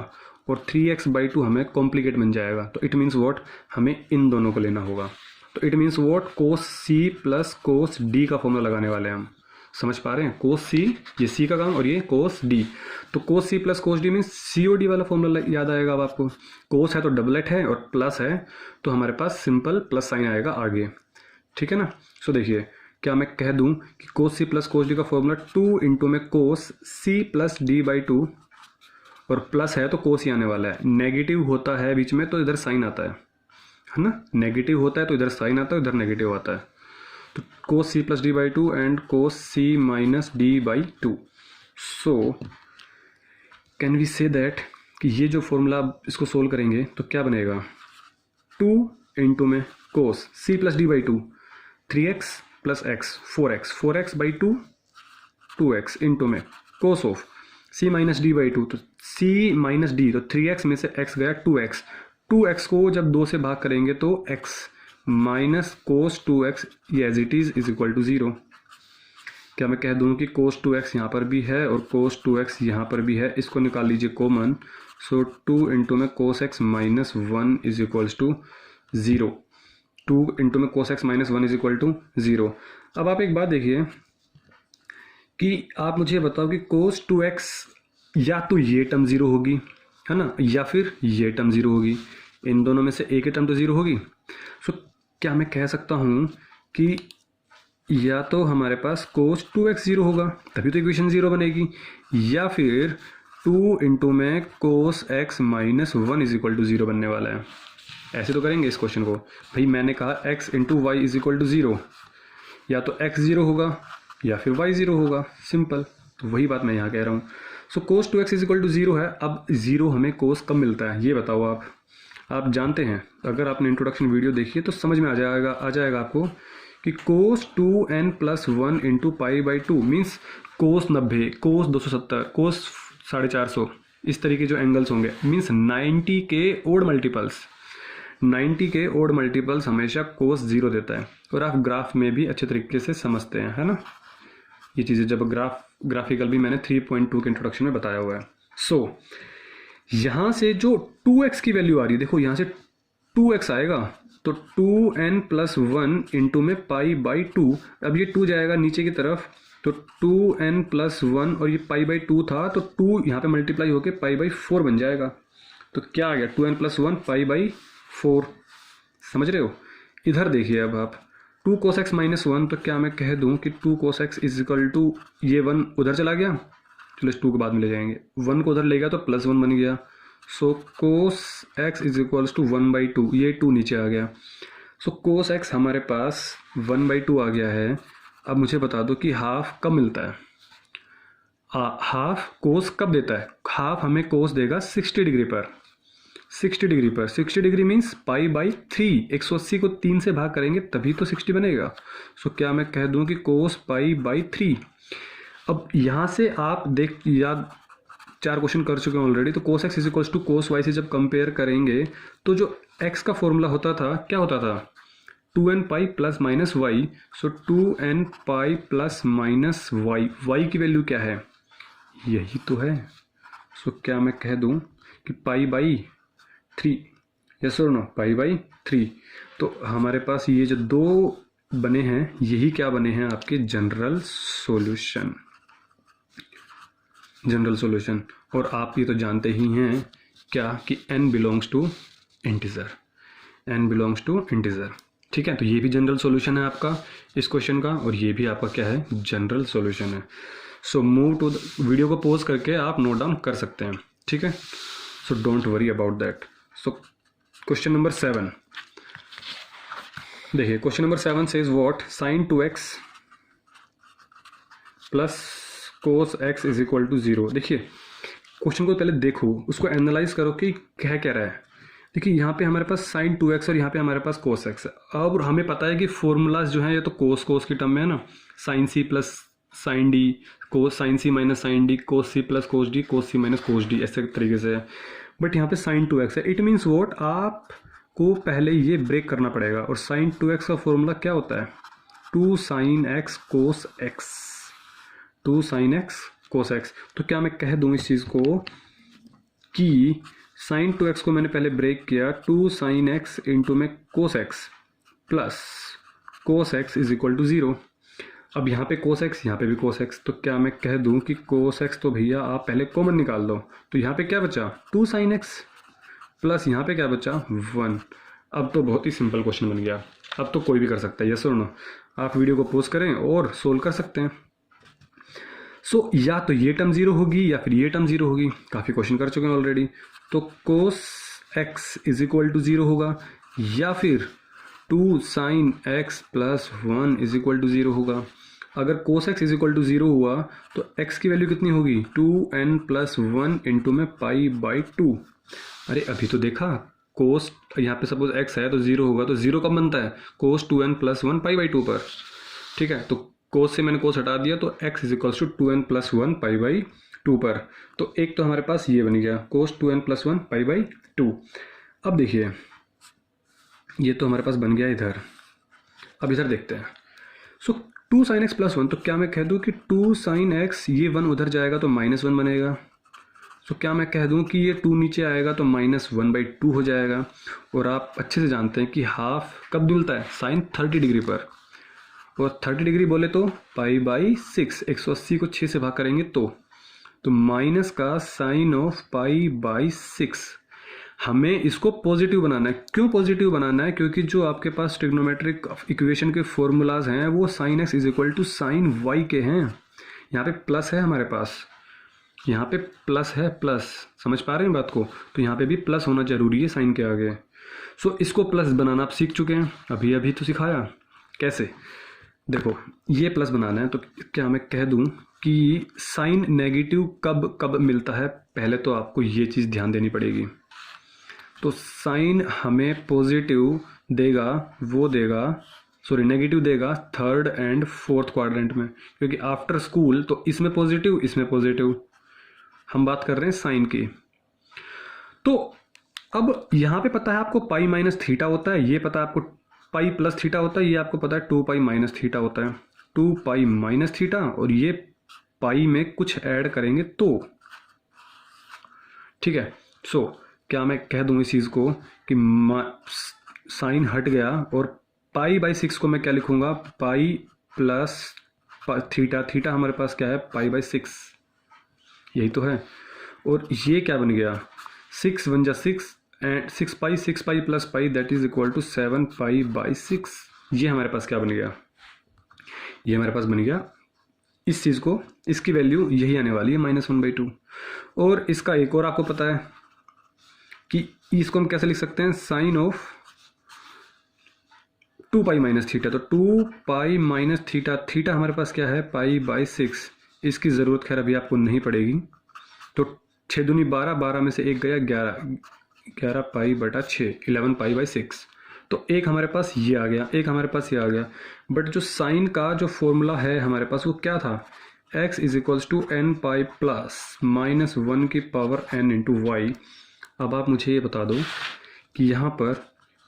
और 3x बाई 2 हमें कॉम्प्लिकेट बन जाएगा। तो इट मीन्स वॉट, हमें इन दोनों को लेना होगा। तो it means what, cos c plus cos d का फॉर्मूला लगाने वाले हैं हम। समझ पा रहे हैं? cos c, ये c का काम, और ये cos d। तो cos c plus cos d means COD वाला फॉर्मूला याद आएगा अब आपको। cos है तो डबलेट है, और प्लस है तो हमारे पास सिंपल प्लस साइन आएगा आगे। ठीक है ना? सो देखिए क्या मैं कह दूं कि cos c plus cos d का फॉर्मूला 2 इंटू में cos c plus d by 2, और प्लस है तो cos ही आने वाला है। नेगेटिव होता है बीच में तो इधर साइन आता है ना, नेगेटिव होता है तो इधर साइन आता है, इधर नेगेटिव आता है। तो cos c plus D by 2 and cos c minus D by 2। So can we say that कि ये जो फॉर्मूला इसको सोल्व करेंगे तो क्या बनेगा, 2 इंटू में cos c plus D by 2, 3x plus x, 4x by 2, 2x into में cos of c minus D by 2, तो c माइनस डी, तो 3x में से x गया 2x को जब 2 से भाग करेंगे तो x माइनस cos 2x ये as it is equal to 0। क्या मैं कह दूँ कि cos 2x यहाँ पर भी है और cos 2x यहाँ पर भी है, इसको निकाल लीजिए कॉमन। सो 2 इंटू में cos x minus 1 is equals to 0, 2 into में cos x minus 1 is equal to 0। अब आप एक बात देखिए कि आप मुझे बताओ कि cos 2x या तो ये टर्म 0 होगी, है ना, या फिर ये टर्म 0 होगी। इन दोनों में से एक ही टर्म तो 0 होगी। सो क्या मैं कह सकता हूँ कि या तो हमारे पास cos 2x 0 होगा, तभी तो इक्वेशन 0 बनेगी, या फिर 2 इंटू में cos x minus 1 is equal to 0 बनने वाला है। ऐसे तो करेंगे इस क्वेश्चन को। भाई मैंने कहा x into y is equal to 0, या तो x 0 होगा या फिर y 0 होगा, सिंपल। तो वही बात मैं यहाँ कह रहा हूँ। So cos 2x is equal to 0 है। अब 0 हमें cos कब मिलता है ये बताओ आप जानते हैं, अगर आपने इंट्रोडक्शन वीडियो देखी है तो समझ में आ जाएगा आपको कि cos 2n plus 1 into pi by 2 means cos 90, cos 270, cos 450, इस तरीके जो एंगल्स होंगे मीन्स 90 के ओड मल्टीपल्स, 90 के ओड मल्टीपल्स हमेशा cos 0 देता है। और आप ग्राफ में भी अच्छे तरीके से समझते हैं, है ना, ये चीज़ें जब ग्राफिकल भी मैंने 3.2 के इंट्रोडक्शन में बताया हुआ है। सो यहाँ से जो 2x की वैल्यू आ रही है, देखो यहाँ से 2x आएगा तो 2n प्लस 1 इंटू में पाई बाई 2। अब ये 2 जाएगा नीचे की तरफ, तो 2n प्लस 1 और ये पाई बाई 2 था तो 2 यहाँ पे मल्टीप्लाई होके पाई बाई 4 बन जाएगा। तो क्या आ गया, 2n प्लस 1 पाई बाई 4। समझ रहे हो? इधर देखिए अब आप 2 cos x माइनस 1, तो क्या मैं कह दूँ कि 2 cos x is equal to ये 1 उधर चला गया, चलो इस 2 के बाद में ले जाएंगे, 1 को उधर ले गया तो प्लस 1 बन गया। So cos x is equals to 1 by 2, ये 2 नीचे आ गया। सो cos x हमारे पास 1 बाई 2 आ गया है। अब मुझे बता दो कि हाफ कब मिलता है, हाफ cos कब देता है, हाफ हमें cos देगा 60 डिग्री पर। 60 डिग्री पर। 60 डिग्री मीन्स पाई बाई 3, 180 को 3 से भाग करेंगे तभी तो 60 बनेगा। सो क्या मैं कह दूं कि कोस पाई बाई 3। अब यहाँ से आप देख याद 4 क्वेश्चन कर चुके हैं ऑलरेडी। तो cos x is equals to cos y से जब कंपेयर करेंगे तो जो एक्स का फॉर्मूला होता था क्या होता था, 2n pi plus minus y. So 2n pi plus minus y, y की वैल्यू क्या है, यही तो है। सो क्या मैं कह दूं कि पाई बाई 3, यस और नो, पाई बाई 3। तो हमारे पास ये जो दो बने हैं यही क्या बने हैं, आपके जनरल सॉल्यूशन, जनरल सॉल्यूशन। और आप ये तो जानते ही हैं क्या कि n belongs to integer, n belongs to integer. ठीक है, तो ये भी जनरल सॉल्यूशन है आपका इस क्वेश्चन का, और ये भी आपका क्या है, जनरल सॉल्यूशन है। So move to the, video को पॉज करके आप नोट डाउन कर सकते हैं। ठीक है, so don't worry about that. So question number 7 देखिए, question number 7 says what sine 2x plus cos x is equal to 0। देखिए क्वेश्चन को पहले देखो, उसको एनालाइज करो कि कह क्या रहा है। देखिए यहाँ पे हमारे पास साइन 2x और यहाँ पे हमारे पास कोस x है। अब हमें पता है कि फॉर्मूलाज जो है ये तो कोस कोस की टर्म में है ना, sine C plus sine D, cos sine C minus sine D, cos C plus cos D, cos C minus cos D, ऐसे तरीके से है। बट यहाँ पे साइन 2x है। इट मीन्स वॉट, आपको पहले ये ब्रेक करना पड़ेगा। और साइन 2x का फॉर्मूला क्या होता है, 2 sine x cos x, 2 sine x cos x. तो क्या मैं कह दूँ इस चीज़ को कि साइन 2x को मैंने पहले ब्रेक किया, 2 साइन एक्स इंटू में cos x plus cos x is equal to 0। अब यहाँ पे कोस एक्स, यहाँ पे भी कोस एक्स। तो क्या मैं कह दूँ कि कोस एक्स तो भैया आप पहले कॉमन निकाल दो। तो यहाँ पे क्या बचा, 2 साइन एक्स प्लस यहाँ पे क्या बचा, 1। अब तो बहुत ही सिंपल क्वेश्चन बन गया। अब तो कोई भी कर सकता है, यस और नो। आप वीडियो को पॉज करें और सोल्व कर सकते हैं। सो या तो ये टर्म 0 होगी या फिर ये टर्म 0 होगी। काफ़ी क्वेश्चन कर चुके हैं ऑलरेडी। तो cos x is equal to 0 होगा, या फिर 2 sine x plus 1 is equal to 0 होगा। अगर cos x is equal to 0 हुआ तो एक्स की वैल्यू कितनी होगी, 2n प्लस 1 इंटू में पाई बाई 2। अरे अभी तो देखा, कोस यहाँ पे सपोज x है तो 0 होगा। तो 0 कब बनता है, कोस 2n प्लस 1 पाई बाई 2 पर। ठीक है, तो कोस से मैंने कोस हटा दिया तो x is equals to 2n plus 1 pi by 2 पर। तो एक तो हमारे पास ये बन गया, कोस 2n प्लस 1 पाई बाई 2। अब देखिए ये तो हमारे पास बन गया इधर। अब इधर देखते हैं। सो 2 साइन एक्स प्लस 1, तो क्या मैं कह दूं कि 2 साइन एक्स, ये 1 उधर जाएगा तो -1 बनेगा। सो क्या मैं कह दूं कि ये 2 नीचे आएगा तो -1/2 हो जाएगा। और आप अच्छे से जानते हैं कि हाफ कब मिलता है, साइन 30 डिग्री पर। और 30 डिग्री बोले तो पाई बाई 6, 180 को 6 से भाग करेंगे तो माइनस का साइन ऑफ पाई बाई 6। हमें इसको पॉजिटिव बनाना है। क्यों पॉजिटिव बनाना है, क्योंकि जो आपके पास ट्रिग्नोमेट्रिक इक्वेशन के फॉर्मूलाज हैं वो sine x is equal to sine y के हैं। यहाँ पे प्लस है हमारे पास, यहाँ पे प्लस है, प्लस, समझ पा रहे हैं बात को। तो यहाँ पे भी प्लस होना जरूरी है साइन के आगे। सो इसको प्लस बनाना आप सीख चुके हैं, अभी अभी तो सिखाया कैसे। देखो ये प्लस बनाना है तो क्या मैं कह दूं कि साइन नेगेटिव कब कब मिलता है, पहले तो आपको ये चीज़ ध्यान देनी पड़ेगी। तो साइन हमें पॉजिटिव देगा, वो देगा, सॉरी नेगेटिव देगा 3rd एंड 4th क्वाड्रेंट में, क्योंकि आफ्टर स्कूल तो इसमें पॉजिटिव इसमें पॉजिटिव। हम बात कर रहे हैं साइन की। तो अब यहाँ पे पता है आपको पाई माइनस थीटा होता है, ये पता है आपको पाई प्लस थीटा होता है, ये आपको पता है 2 पाई माइनस थीटा होता है। 2 पाई माइनस थीटा और ये पाई में कुछ ऐड करेंगे तो ठीक है। सो क्या मैं कह दूं इस चीज़ को कि साइन हट गया और पाई बाई 6 को मैं क्या लिखूंगा, पाई प्लस थीटा। थीटा हमारे पास क्या है, पाई बाई 6, यही तो है। और ये क्या बन गया, 6 1 जा 6 and 6 pi plus pi that is equal to 7 pi by 6। ये हमारे पास क्या बन गया, ये हमारे पास बन गया इस चीज़ को, इसकी वैल्यू यही आने वाली है -1/2। और इसका एक और आपको पता है कि इसको हम कैसे लिख सकते हैं, sine of 2 pi minus theta. तो 2 पाई माइनस थीटा, थीटा हमारे पास क्या है, पाई बाई 6। इसकी ज़रूरत खैर अभी आपको नहीं पड़ेगी। तो 6 दूनी 12, 12 में से 1 गया 11, 11 पाई बटा 6, 11 पाई बाई 6। तो एक हमारे पास ये आ गया, एक हमारे पास ये आ गया। बट जो साइन का जो फॉर्मूला है हमारे पास वो क्या था, x is equals to N pi plus minus 1 की पावर n इंटू वाई। अब आप मुझे ये बता दो कि यहाँ पर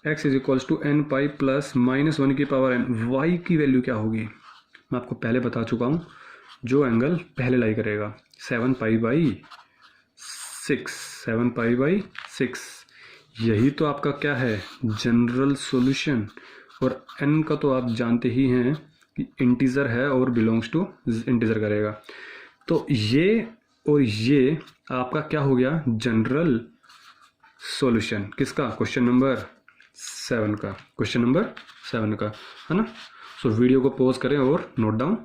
x is equals to N pi plus minus 1 की पावर n, y की वैल्यू क्या होगी। मैं आपको पहले बता चुका हूँ, जो एंगल पहले लाई करेगा 7 पाई बाई 6, 7 पाई बाई 6, यही तो आपका क्या है, जनरल सॉल्यूशन। और n का तो आप जानते ही हैं कि इंटीजर है और बिलोंग्स टू इंटीजर करेगा। तो ये और ये आपका क्या हो गया, जनरल सॉल्यूशन किसका, क्वेश्चन नंबर 7 का, क्वेश्चन नंबर 7 का, है ना। सो वीडियो को पॉज करें और नोट डाउन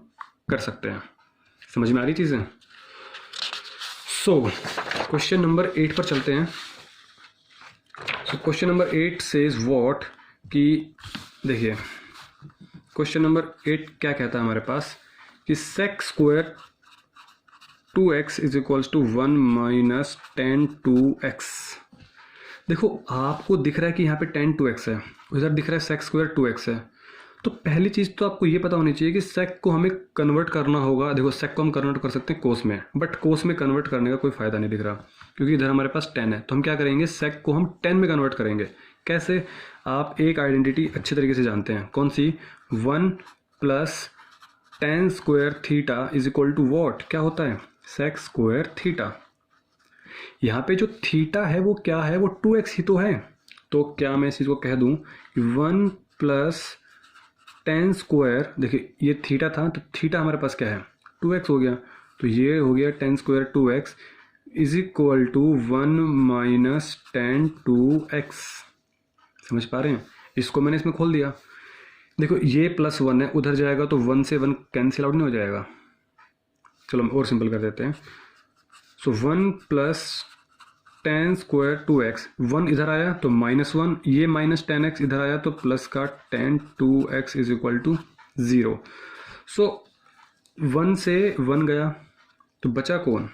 कर सकते हैं। समझ में आ रही चीज़ें। सो क्वेश्चन नंबर 8 पर चलते हैं। सो क्वेश्चन नंबर 8 सेज व्हाट, कि देखिए क्वेश्चन नंबर 8 क्या कहता है हमारे पास कि sec square 2x is equals to 1 minus tan 2x। देखो आपको दिख रहा है कि यहाँ पे टेन 2x है, इधर दिख रहा है सेक स्क्वायर 2x है। तो पहली चीज़ तो आपको ये पता होनी चाहिए कि सेक को हमें कन्वर्ट करना होगा। देखो सेक को हम कन्वर्ट कर सकते हैं कोस में, बट कोस में कन्वर्ट करने का कोई फ़ायदा नहीं दिख रहा, क्योंकि इधर हमारे पास 10 है। तो हम क्या करेंगे, सेक को हम 10 में कन्वर्ट करेंगे। कैसे, आप एक आइडेंटिटी अच्छी तरीके से जानते हैं, कौन सी, 1 plus tan square theta is equal to what, क्या होता है, सेक स्क्वायर थीटा। यहाँ पे जो थीटा है वो क्या है, वो 2x ही तो है। तो क्या मैं इस चीज़ को कह दूँ कि 1 प्लस टेन स्क्वायर, देखिए ये थीटा था तो थीटा हमारे पास क्या है, 2x हो गया। तो ये हो गया tan square 2x is equal to 1 minus tan 2x। समझ पा रहे हैं, इसको मैंने इसमें खोल दिया। देखो ये प्लस 1 है, उधर जाएगा तो 1 से 1 कैंसिल आउट नहीं हो जाएगा। चलो हम और सिंपल कर देते हैं। सो 1 प्लस टेन स्क्वायर 2x, 1 इधर आया तो माइनस 1, ये माइनस 10x इधर आया तो प्लस का tan 2x is equal to 0। So 1 से 1 गया तो बचा कौन,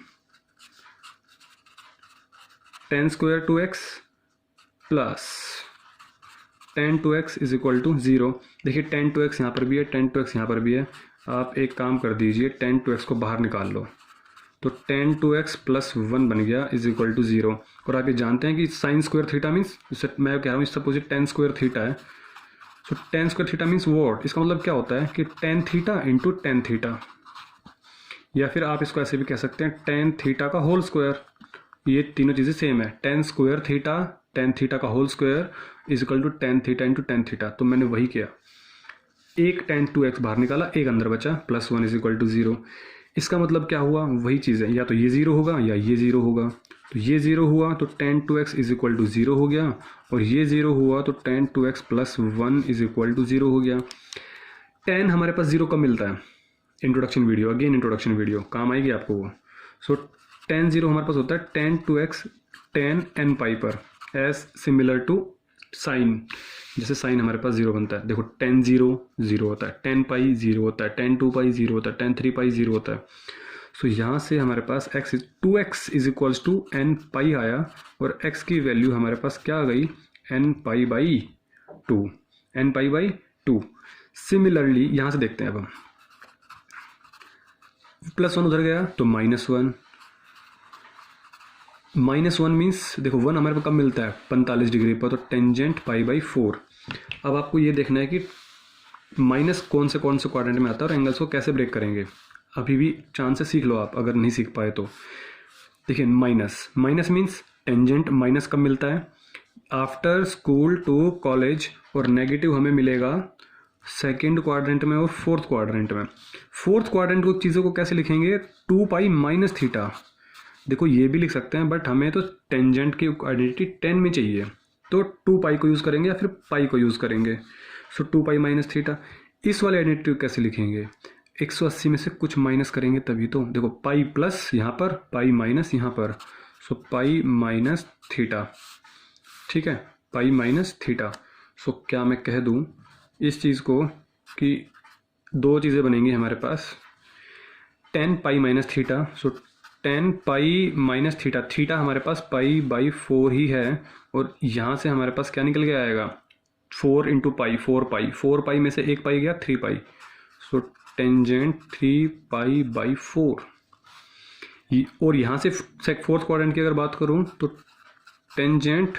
tan square 2x plus tan 2x is equal to 0। देखिए टेन 2x यहाँ पर भी है, टेन 2x यहाँ पर भी है। आप एक काम कर दीजिए, टेन 2x को बाहर निकाल लो, तो टेन 2x प्लस 1 बन गया इज इक्वल टू 0। और आप ये जानते हैं कि साइन स्क्वायर थीटा मीन्स, मैं कह रहा हूँ सपोज टेन स्क्वायर थीटा है, तो tan square theta means what, इसका मतलब क्या होता है कि tan theta into tan theta, या फिर आप इसको ऐसे भी कह सकते हैं टेन थीटा का होल स्क्वायर। ये तीनों चीज़ें सेम है, tan square theta, tan theta का whole square is equal to tan theta into tan theta. तो मैंने वही किया, एक टेन 2x बाहर निकाला, एक अंदर बचा, प्लस 1 इज इक्वल टू 0। इसका मतलब क्या हुआ, वही चीज़ है, या तो ये 0 होगा या ये 0 होगा। तो ये 0 हुआ तो tan 2x is equal to 0 हो गया, और ये 0 हुआ तो tan 2x plus 1 is equal to 0 हो गया। टेन हमारे पास 0 कब मिलता है, introduction video, again introduction video काम आएगी आपको वो। सो टेन 0 हमारे पास होता है टेन 2x टेन एन पाई पर, एज सिमिलर टू साइन, जैसे साइन हमारे पास 0 बनता है। देखो टेन 0 0 होता है, टेन पाई 0 होता है, टेन 2 पाई 0 होता है, टेन 3 पाई 0 होता है। सो यहाँ से हमारे पास two x is equals to N pi आया, और x की वैल्यू हमारे पास क्या आ गई, N pi by 2, n pi by 2। Similarly यहाँ से देखते हैं अब हम, प्लस 1 उधर गया तो माइनस 1, माइनस 1 मीन्स देखो 1 हमारे पास कब मिलता है, 45 डिग्री पर, तो टेंजेंट पाई बाई 4। अब आपको ये देखना है कि माइनस कौन से क्वाड्रेंट में आता है और एंगल्स को कैसे ब्रेक करेंगे। अभी भी चांस से सीख लो आप, अगर नहीं सीख पाए तो। देखिए minus, minus means tangent minus कब मिलता है, आफ्टर स्कूल टू कॉलेज, और नेगेटिव हमें मिलेगा सेकेंड क्वाड्रेंट में और फोर्थ क्वाड्रेंट में। फोर्थ क्वाड्रेंट को चीज़ों को कैसे लिखेंगे, 2 पाई माइनस थीटा। देखो ये भी लिख सकते हैं, बट हमें तो टेंजेंट की आइडेंटिटी 10 में चाहिए, तो 2 पाई को यूज़ करेंगे या फिर पाई को यूज़ करेंगे। सो 2 पाई माइनस थीटा, इस वाले आइडेंटिटी को कैसे लिखेंगे, 180 में से कुछ माइनस करेंगे तभी तो। देखो पाई प्लस यहाँ पर, पाई माइनस यहाँ पर, सो पाई माइनस थीटा, ठीक है, पाई माइनस थीटा। सो क्या मैं कह दूँ इस चीज़ को कि दो चीज़ें बनेंगी हमारे पास, टेन पाई माइनस थीटा, सो 10 पाई माइनस थीटा, थीटा हमारे पास पाई बाई 4 ही है, और यहाँ से हमारे पास क्या निकल के आएगा 4 इंटू पाई, 4 पाई में से एक पाई गया 3 पाई, सो टेंजेंट 3 पाई बाई 4। और यहाँ से फोर्थ क्वाड्रेंट की अगर बात करूँ तो tangent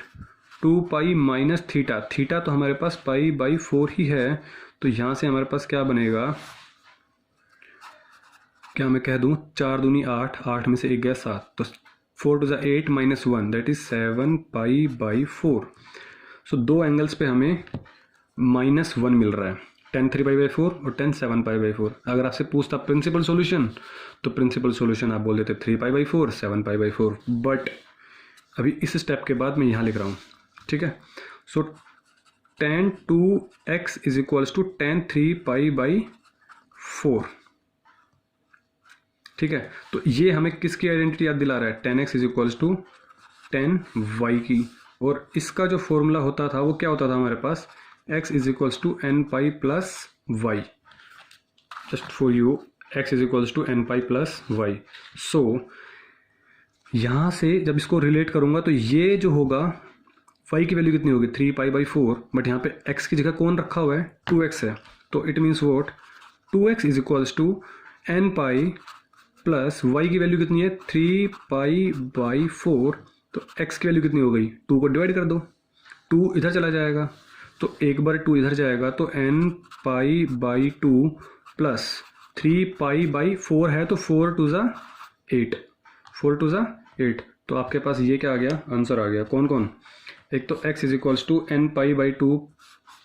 2 pi minus theta, theta तो हमारे पास पाई बाई 4 ही है, तो यहाँ से हमारे पास क्या बनेगा, क्या मैं कह दूँ 4 दूनी 8, 8 में से एक गया 7, तो 4 टू ज़ा 8 minus 1 that is 7 pi by 4। सो दो एंगल्स पे हमें -1 मिल रहा है, 10 3 पाई बाई 4 और 10 7 पाई बाई 4। अगर आपसे पूछता प्रिंसिपल सॉल्यूशन, तो प्रिंसिपल सॉल्यूशन आप बोल देते 3 pi by 4 7 pi by 4, but अभी इस स्टेप के बाद मैं यहाँ लिख रहा हूँ, ठीक है। So tan 2x is equals to tan 3 pi by 4, ठीक है। तो ये हमें किसकी आइडेंटिटी याद दिला रहा है, tan x is equals to tan y की, और इसका जो फॉर्मूला होता था वो क्या होता था हमारे पास, x is equals to n pi plus y, just for you x is equals to n pi plus y. So यहाँ से जब इसको रिलेट करूँगा तो ये जो होगा y की वैल्यू कितनी होगी 3 पाई बाई 4, बट यहाँ पे x की जगह कौन रखा हुआ है 2x है, तो it means what 2x is equals to n pi plus y की वैल्यू कितनी है 3 पाई बाई 4, तो x की वैल्यू कितनी हो गई, 2 को डिवाइड कर दो, 2 इधर चला जाएगा, तो एक बार 2 इधर जाएगा तो n pi by 2 plus 3 pi by 4 है, तो 4 टू ज़ा 8, 4 टू ज़ा 8, तो आपके पास ये क्या आ गया, आंसर आ गया। कौन कौन, एक तो x is equals to n pi by 2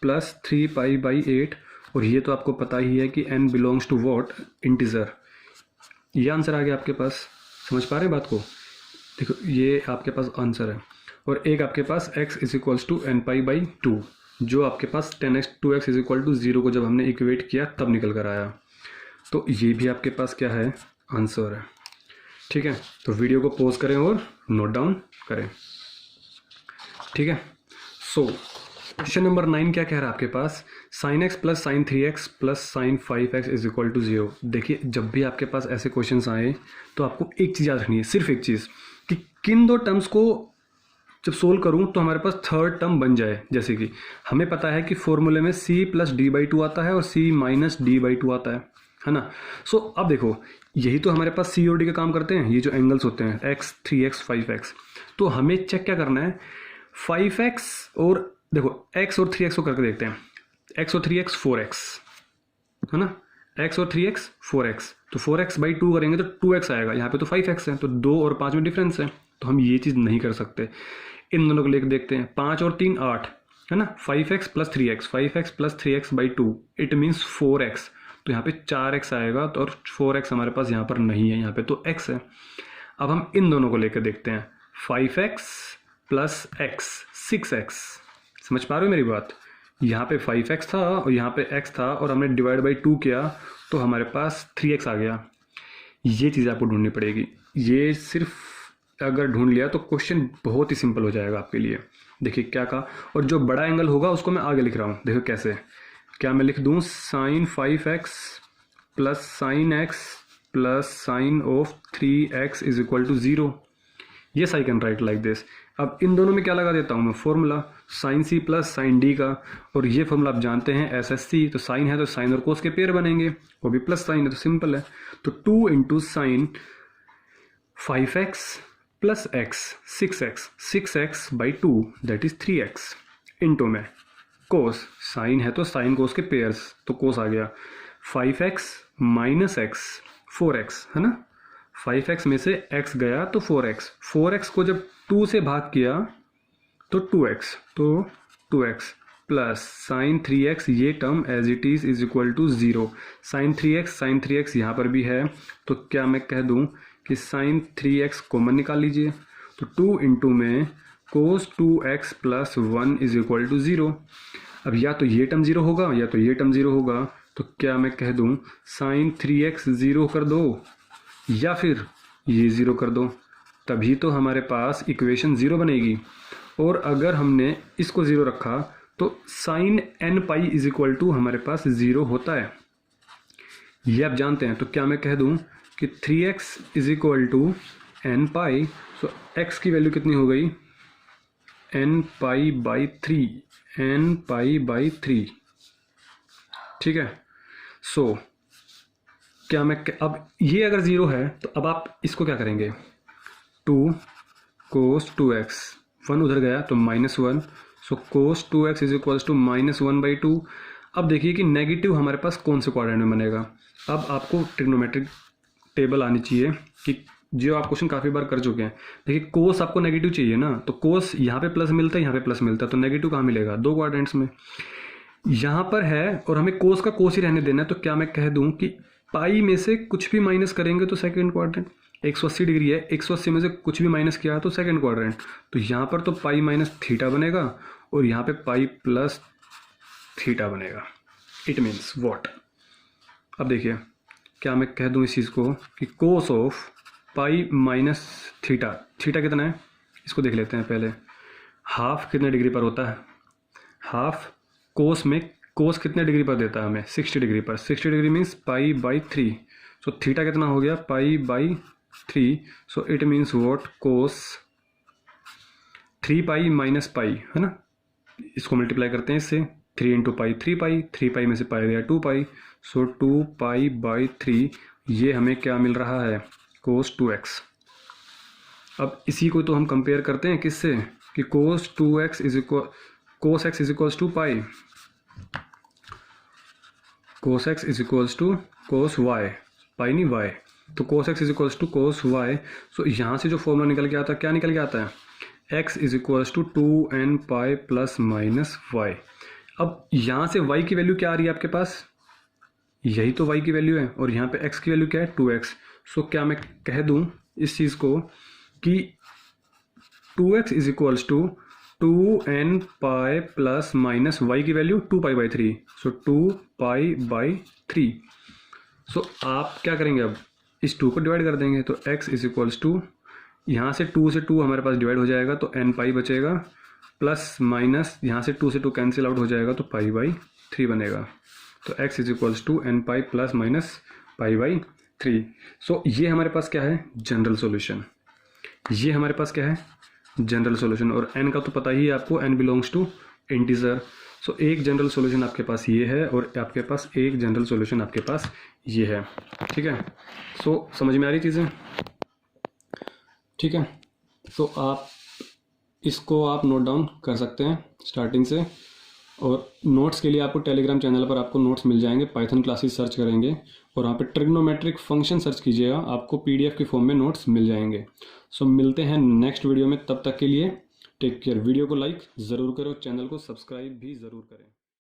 plus 3 pi by 8, और ये तो आपको पता ही है कि n belongs to what, integer. ये आंसर आ गया आपके पास, समझ पा रहे हैं बात को, देखो ये आपके पास आंसर है। और एक आपके पास x is equals to n pi by 2, जो आपके पास 10x 2x is equal to 0 को जब हमने इक्वेट किया तब निकल कर आया, तो ये भी आपके पास क्या है, आंसर है, ठीक है। तो वीडियो को पॉज करें और नोट डाउन करें, ठीक है। सो क्वेश्चन नंबर 9 क्या कह रहा है आपके पास, sin x plus sine 3x plus sine 5x is equal to 0। देखिए जब भी आपके पास ऐसे क्वेश्चंस आए तो आपको एक चीज़ याद रखनी है, सिर्फ एक चीज़, कि किन दो टर्म्स को जब सोल्व करूं तो हमारे पास थर्ड टर्म बन जाए। जैसे कि हमें पता है कि फॉर्मूले में c प्लस डी बाई 2 आता है और c माइनस डी बाई 2 आता है ना। सो अब देखो यही तो हमारे पास c और d का काम करते हैं, ये जो एंगल्स होते हैं x 3x 5x, तो हमें चेक क्या करना है 5x और देखो x और 3x को करके देखते हैं, x और 3x 4x है ना, x और 3x 4x, तो 4x बाई 2 करेंगे तो 2x आएगा, यहाँ पे तो 5x है, तो 2 और 5 में डिफरेंस है, तो हम ये चीज़ नहीं कर सकते। इन दोनों को लेकर देखते हैं, 5 और 3 8 है ना, 5x plus 3x 5x plus 3x by 2 it means 4x, तो यहाँ पे 4x आएगा, तो और 4x हमारे पास यहाँ पर नहीं है, यहाँ पे तो x है। अब हम इन दोनों को लेकर देखते हैं, 5x प्लस x 6x, समझ पा रहे हो मेरी बात, यहाँ पे 5x था और यहाँ पे x था और हमने डिवाइड बाई 2 किया तो हमारे पास 3x आ गया। ये चीज़ आपको ढूंढनी पड़ेगी, ये सिर्फ अगर ढूंढ लिया तो क्वेश्चन बहुत ही सिंपल हो जाएगा आपके लिए। देखिए क्या कहा, और जो बड़ा एंगल होगा उसको मैं आगे लिख रहा हूँ, देखो कैसे, क्या मैं लिख दूँ sine 5x plus sine x plus sine of 3x is equal to 0, yes I can write like this. अब इन दोनों में क्या लगा देता हूँ मैं, formula sine c plus sine d का, और ये फॉर्मूला आप जानते हैं SSC, तो साइन है तो साइन और कोस के पेयर बनेंगे, वो भी प्लस साइन है तो सिंपल है, तो 2 into sine 5x plus x 6x by 2 that is 3x into में कोस, साइन है तो साइन कोस के पेयर्स, तो कोस आ गया 5x माइनस x 4x है ना, 5x में से x गया तो 4x को जब 2 से भाग किया तो 2x, तो 2x प्लस साइन 3x, ये term as it is equal to 0, sine 3x यहाँ पर भी है, तो क्या मैं कह दूँ कि साइन 3x कॉमन निकाल लीजिए, तो 2 इंटू में cos 2x plus 1 is equal to 0। अब या तो ये टर्म 0 होगा या तो ये टर्म 0 होगा, तो क्या मैं कह दूँ साइन 3x 0 कर दो या फिर ये 0 कर दो, तभी तो हमारे पास इक्वेशन 0 बनेगी। और अगर हमने इसको 0 रखा तो sine n pi is equal to हमारे पास 0 होता है, ये आप जानते हैं। तो क्या मैं कह दूं कि 3x is equal to N pi. So x की वैल्यू कितनी हो गई, N pi by 3, N pi by 3, ठीक है। सो क्या मैं अब ये अगर 0 है तो अब आप इसको क्या करेंगे, 2 कोस 2x, 1 उधर गया तो -1, सो कोस 2x इज इक्वल्स टू -1/2। अब देखिए कि नेगेटिव हमारे पास कौन से क्वाड्रेंट में बनेगा। अब आपको ट्रिग्नोमेट्रिक टेबल आनी चाहिए कि जो आप क्वेश्चन काफ़ी बार कर चुके हैं। देखिए कोस आपको नेगेटिव चाहिए ना, तो कोस यहाँ पे प्लस मिलता है, यहाँ पे प्लस मिलता है, तो नेगेटिव कहाँ मिलेगा, 2 क्वाड्रेंट्स में। यहाँ पर है और हमें कोस का कोस ही रहने देना है, तो क्या मैं कह दूँ कि पाई में से कुछ भी माइनस करेंगे तो सेकेंड क्वाड्रेंट, 180 डिग्री है, 180 में से कुछ भी माइनस किया तो सेकेंड क्वाड्रेंट, तो यहाँ पर तो पाई माइनस थीटा बनेगा और यहाँ पे पाई प्लस थीटा बनेगा। इट मीन्स व्हाट, अब देखिए क्या मैं कह दूँ इस चीज़ को कि cos of pi minus theta, theta कितना है इसको देख लेते हैं पहले। हाफ कितने डिग्री पर होता है, हाफ कोस में, कोस कितने डिग्री पर देता है हमें, 60 डिग्री पर, 60 degree means pi by 3। So theta कितना हो गया, पाई by 3। So it means what, cos 3 pi minus पाई, है ना, इसको मल्टीप्लाई करते हैं इससे, 3 इंटू पाई 3 पाई, 3 पाई में से पाई गया 2 पाई, सो 2 पाई बाई 3, ये हमें क्या मिल रहा है, कोस 2x। अब इसी को तो हम कंपेयर करते हैं किससे, कि cos 2x is equal, cos x is equals to pi, cos x is equals to cos y, pi नहीं y, तो cos x is equals to cos y। So यहाँ से जो फॉर्मूला निकल के आता है, क्या निकल के आता है, x is equals to 2n pi plus minus y। अब यहाँ से y की वैल्यू क्या आ रही है आपके पास, यही तो y की वैल्यू है, और यहाँ पे x की वैल्यू क्या है, 2x। सो क्या मैं कह दूँ इस चीज़ को कि 2x is equals to 2n pi plus minus y की value 2 pi by 3, so 2 pi by 3। So आप क्या करेंगे, अब इस 2 को डिवाइड कर देंगे, तो x इज इक्वल्स टू, यहाँ से 2 से 2 हमारे पास डिवाइड हो जाएगा तो n पाई बचेगा, प्लस माइनस यहाँ से 2 से 2 कैंसिल आउट हो जाएगा तो पाई बाई 3 बनेगा। तो x is equals to n pi plus minus pi by 3। So ये हमारे पास क्या है, जनरल सॉल्यूशन, ये हमारे पास क्या है, जनरल सॉल्यूशन। और n का तो पता ही है आपको, n बिलोंग्स टू इंटीजर। सो एक जनरल सॉल्यूशन आपके पास ये है और आपके पास एक जनरल सॉल्यूशन आपके पास ये है, ठीक है। सो समझ में आ रही चीज़ें, ठीक है। तो आप इसको आप नोट डाउन कर सकते हैं स्टार्टिंग से, और नोट्स के लिए आपको टेलीग्राम चैनल पर आपको नोट्स मिल जाएंगे, पाइथन क्लासेस सर्च करेंगे और वहाँ पे ट्रिग्नोमेट्रिक फंक्शन सर्च कीजिएगा, आपको पीडीएफ के फॉर्म में नोट्स मिल जाएंगे। सो मिलते हैं नेक्स्ट वीडियो में, तब तक के लिए टेक केयर। वीडियो को लाइक ज़रूर करो, चैनल को सब्सक्राइब भी ज़रूर करें।